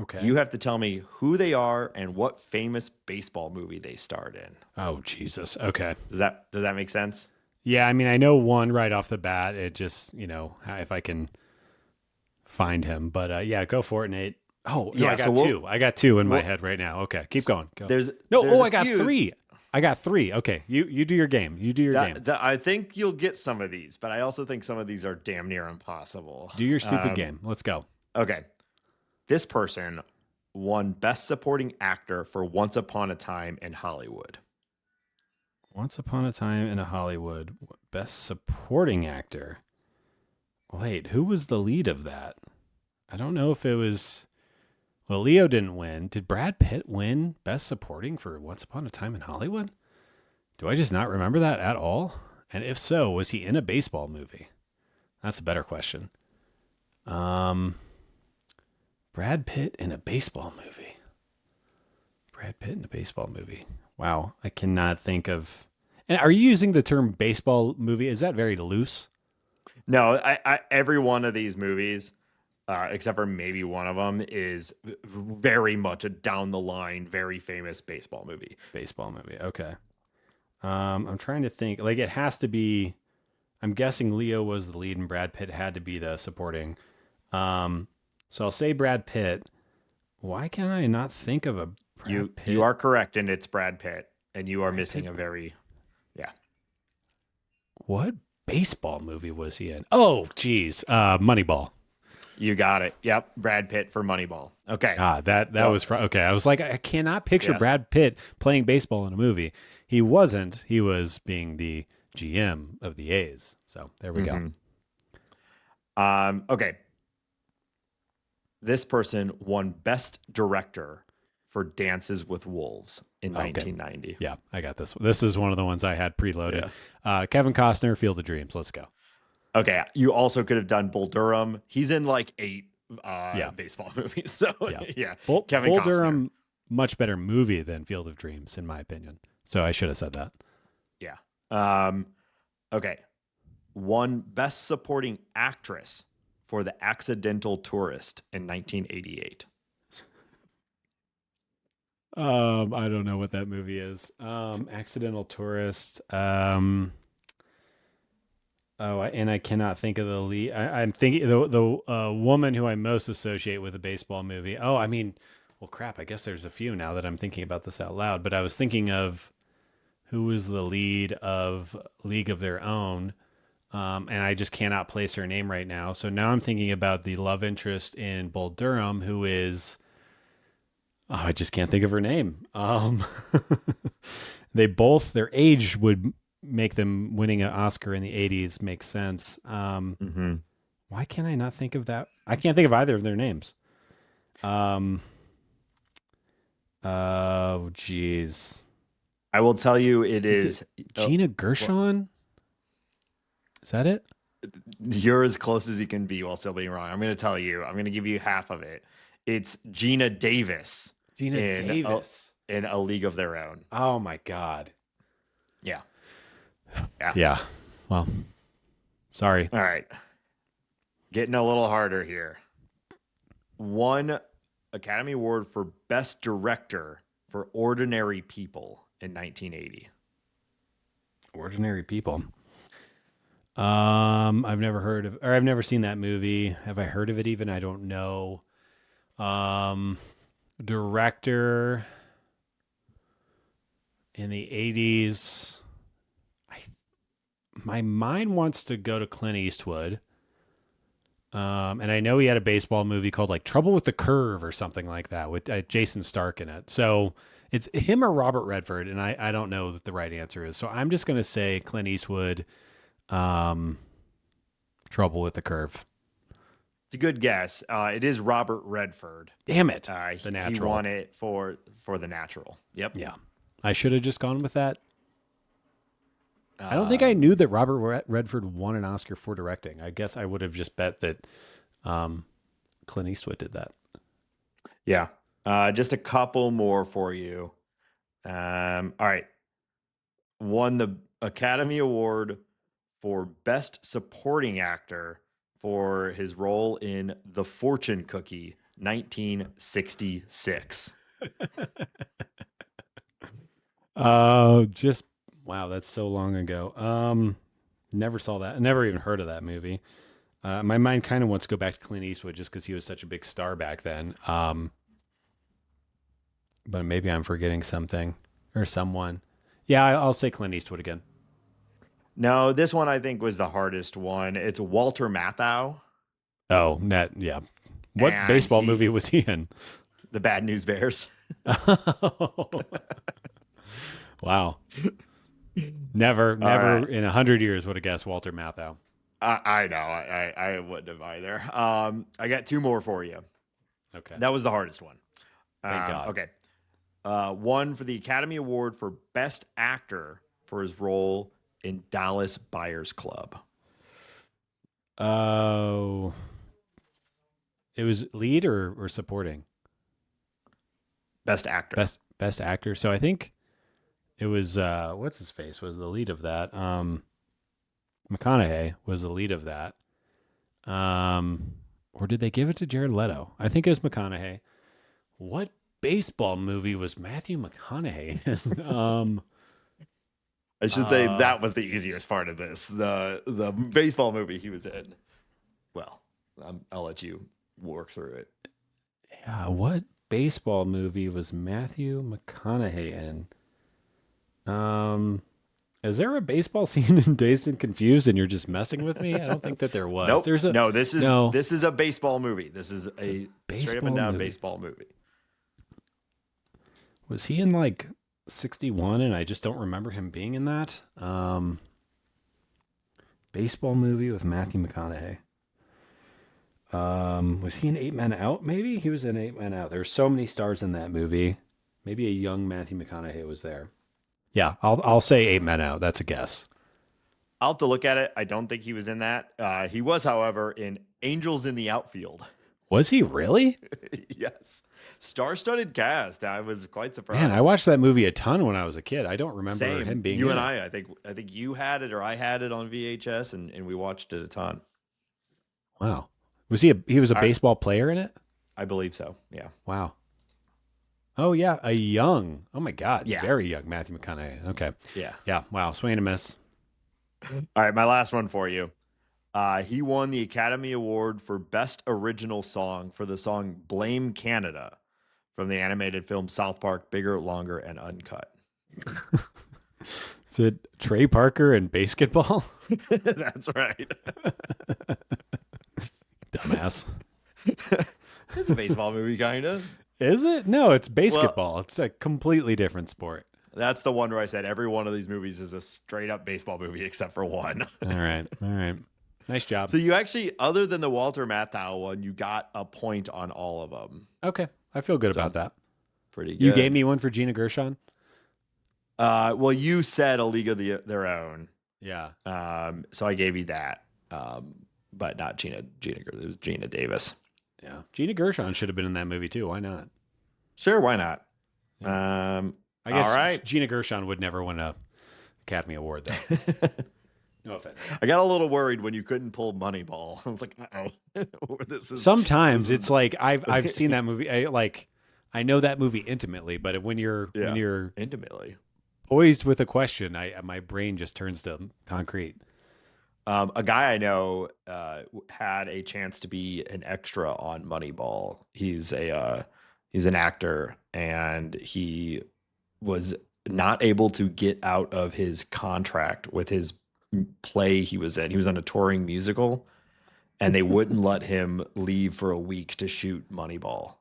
Okay. You have to tell me who they are and what famous baseball movie they starred in. Oh, Jesus. Okay. Does that make sense? Yeah, I mean, I know one right off the bat. It just, if I can find him. But yeah, go for it, Nate. Oh, no, I Yeah, so got two. I got two in my we'll head right now. Okay, keep going. Go. there's No, there's a I got few three. I got three. Okay, you do your game. You do your game. that I think you'll get some of these, but I also think some of these are damn near impossible. Do your stupid game. Let's go. Okay. This person won Best Supporting Actor for Once Upon a Time in Hollywood. Once Upon a Time in a Hollywood, Best Supporting Actor. Wait, who was the lead of that? I don't know if it was. Well, Leo didn't win. Did Brad Pitt win Best Supporting for Once Upon a Time in Hollywood? Do I just not remember that at all? And if so, was he in a baseball movie? That's a better question. Brad Pitt in a baseball movie. Brad Pitt in a baseball movie. Wow, I cannot think of. And are you using the term baseball movie? Is that very loose? No, every one of these movies, except for maybe one of them, is very much a down the line, very famous baseball movie. Baseball movie. Okay. I'm trying to think. Like it has to be. I'm guessing Leo was the lead and Brad Pitt had to be the supporting. So I'll say Brad Pitt. Why can I not think of a Brad Pitt? You are correct, and it's Brad Pitt, and you are Brad missing Pitt. a very, yeah. What baseball movie was he in? Oh, geez, Moneyball. You got it. Yep, Brad Pitt for Moneyball. Okay. That was okay. I was like, I cannot picture Yeah. Brad Pitt playing baseball in a movie. He wasn't. He was being the GM of the A's. So there we go. Okay. This person won Best Director for Dances with Wolves in 1990. Yeah, I got this one. This is one of the ones I had preloaded. Kevin Costner, Field of Dreams. Let's go. Okay. You also could have done Bull Durham. He's in like 8 baseball movies. So yeah. Bull Costner. Durham, much better movie than Field of Dreams, in my opinion. So I should have said that. Yeah. Okay. Won Best Supporting Actress for The Accidental Tourist in 1988. I don't know what that movie is. Accidental Tourist. And I cannot think of the lead. I'm thinking the woman who I most associate with a baseball movie. Oh, I mean, well, crap. I guess there's a few now that I'm thinking about this out loud. But I was thinking of who was the lead of League of Their Own. And I just cannot place her name right now. So now I'm thinking about the love interest in Bull Durham, who is, I just can't think of her name. Their age would make them winning an Oscar in the 80s make sense. Why can't I not think of that? I can't think of either of their names. Oh, geez. I will tell you it Is it Gina Gershon? Is that it? You're as close as you can be while still being wrong. I'm going to tell you. I'm going to give you half of it. It's Gina Davis. Davis. In A League of Their Own. Oh, my God. Yeah. Yeah. Well, sorry. All right. Getting a little harder here. Won Academy Award for Best Director for Ordinary People in 1980. Ordinary People. I've never seen that movie. Have I heard of it even? I don't know. Director in the 80s. My mind wants to go to Clint Eastwood. And I know he had a baseball movie called like Trouble with the Curve or something like that with Jason Stark in it. So it's him or Robert Redford. And I don't know what the right answer is. So I'm just going to say Clint Eastwood, Trouble with the Curve. It's a good guess. It is Robert Redford. Damn it. The Natural. He won it for The Natural. Yep. Yeah. I should have just gone with that. I don't think I knew that Robert Redford won an Oscar for directing. I guess I would have just bet that Clint Eastwood did that. Yeah. Just a couple more for you. All right. Won the Academy Award for Best Supporting Actor for his role in The Fortune Cookie 1966. Just wow, that's so long ago. Never saw that. Never even heard of that movie. My mind kind of wants to go back to Clint Eastwood just because he was such a big star back then. But maybe I'm forgetting something or someone. Yeah, I'll say Clint Eastwood again. No, this one I think was the hardest one. It's Walter Matthau, Oh, that yeah. What and baseball movie was he in? the Bad News Bears. Wow. Never All right. in 100 years would have guessed Walter Matthau. I know. I wouldn't have either. I got two more for you. Okay. That was the hardest one. Thank God. Okay. One for the Academy Award for Best Actor for his role in Dallas Buyers Club. Oh, it was lead or supporting? Best Actor. Best actor. So I think it was what's his face was the lead of that. McConaughey was the lead of that. Or did they give it to Jared Leto? I think it was McConaughey. What baseball movie was Matthew McConaughey in? I should say that was the easiest part of this. The baseball movie he was in. Well, I'll let you work through it. Yeah, what baseball movie was Matthew McConaughey in? Is there a baseball scene in Dazed and Confused and you're just messing with me? I don't think that there was. Nope. There's a No, this is no. this is a baseball movie. This is a straight up baseball and down movie. baseball movie. Was he in like 61 and I just don't remember him being in that? Baseball movie with Matthew McConaughey. Was he in Eight Men Out? Maybe he was in Eight Men Out. There's so many stars in that movie. Maybe a young Matthew McConaughey was there. Yeah, I'll say Eight Men Out. That's a guess. I'll have to look at it. I don't think he was in that. He was, however, in Angels in the Outfield. Was he really? Yes. Star-studded cast. I was quite surprised. Man, I watched that movie a ton when I was a kid. I don't remember Same. him being you in and it. I think you had it or I had it on VHS and we watched it a ton. Wow. Was he was a baseball player in it? I believe so. Yeah. Wow. Oh yeah, oh my God, Yeah. very young Matthew McConaughey. Okay. Yeah. Yeah, wow, swing and a miss. All right, my last one for you. He won the Academy Award for Best Original Song for the song Blame Canada from the animated film South Park, Bigger, Longer, and Uncut. Is it Trey Parker and basketball? That's right. Dumbass. It's a baseball movie, kind of. Is it? No, it's basketball. It's a completely different sport. That's the one where I said every one of these movies is a straight up baseball movie except for one. All right. Nice job. So you actually, other than the Walter Matthau one, you got a point on all of them. Okay, I feel good about that. Pretty good. You gave me one for Gina Gershon? Well, you said A League of Their Own. Yeah. So I gave you that. But not Gina. It was Gina Davis. Yeah. Gina Gershon should have been in that movie too. Why not? Sure, why not? I guess all right. Gina Gershon would never win a Academy Award though. No offense. I got a little worried when you couldn't pull Moneyball. I was like, uh-oh. Sometimes it's like I've seen that movie. I know that movie intimately, but when you're intimately poised with a question, my brain just turns to concrete. A guy I know had a chance to be an extra on Moneyball. He's an actor, and he was not able to get out of his contract with his play he was in. He was on a touring musical, and they wouldn't let him leave for a week to shoot Moneyball.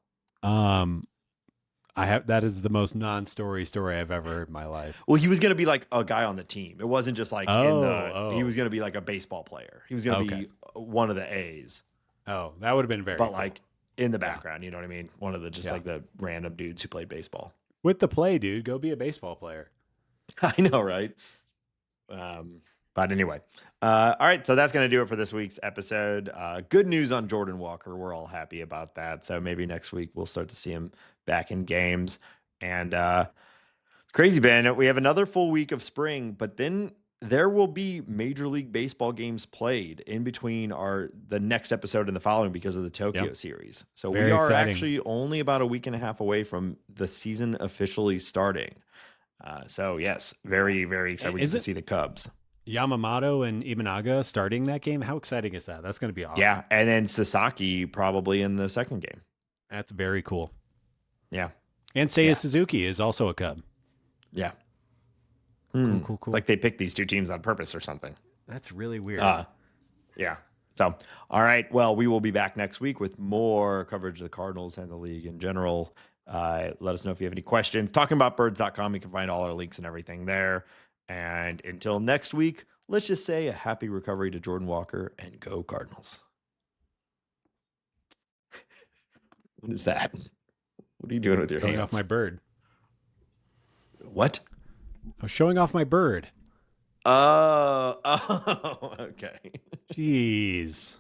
That is the most non-story story I've ever heard in my life. Well, he was going to be like a guy on the team. It wasn't just like he was going to be like a baseball player. He was going to be one of the A's. Oh, that would have been very But cool. like in the background, you know what I mean? One of the like the random dudes who played baseball. With the play, dude, go be a baseball player. I know, right? But anyway, all right. So that's going to do it for this week's episode. Good news on Jordan Walker. We're all happy about that. So maybe next week we'll start to see him back in games. And it's crazy, Ben. We have another full week of spring, but then there will be Major League Baseball games played in between the next episode and the following because of the Tokyo series. So Very we are exciting. actually only about a week and a half away from the season officially starting. So yes, very, very excited we get to see the Cubs. Yamamoto and Imanaga starting that game. How exciting is that? That's going to be awesome. Yeah, and then Sasaki probably in the second game. That's very cool. Yeah. And Seiya Suzuki is also a Cub. Yeah. Cool. Like they picked these two teams on purpose or something. That's really weird. Yeah. So, all right. Well, we will be back next week with more coverage of the Cardinals and the league in general. Let us know if you have any questions. Talkingaboutbirds.com. You can find all our links and everything there. And until next week, let's just say a happy recovery to Jordan Walker and go Cardinals. What is that? What are you doing with your hands? Showing off my bird. What? I was showing off my bird. Oh, okay. Jeez.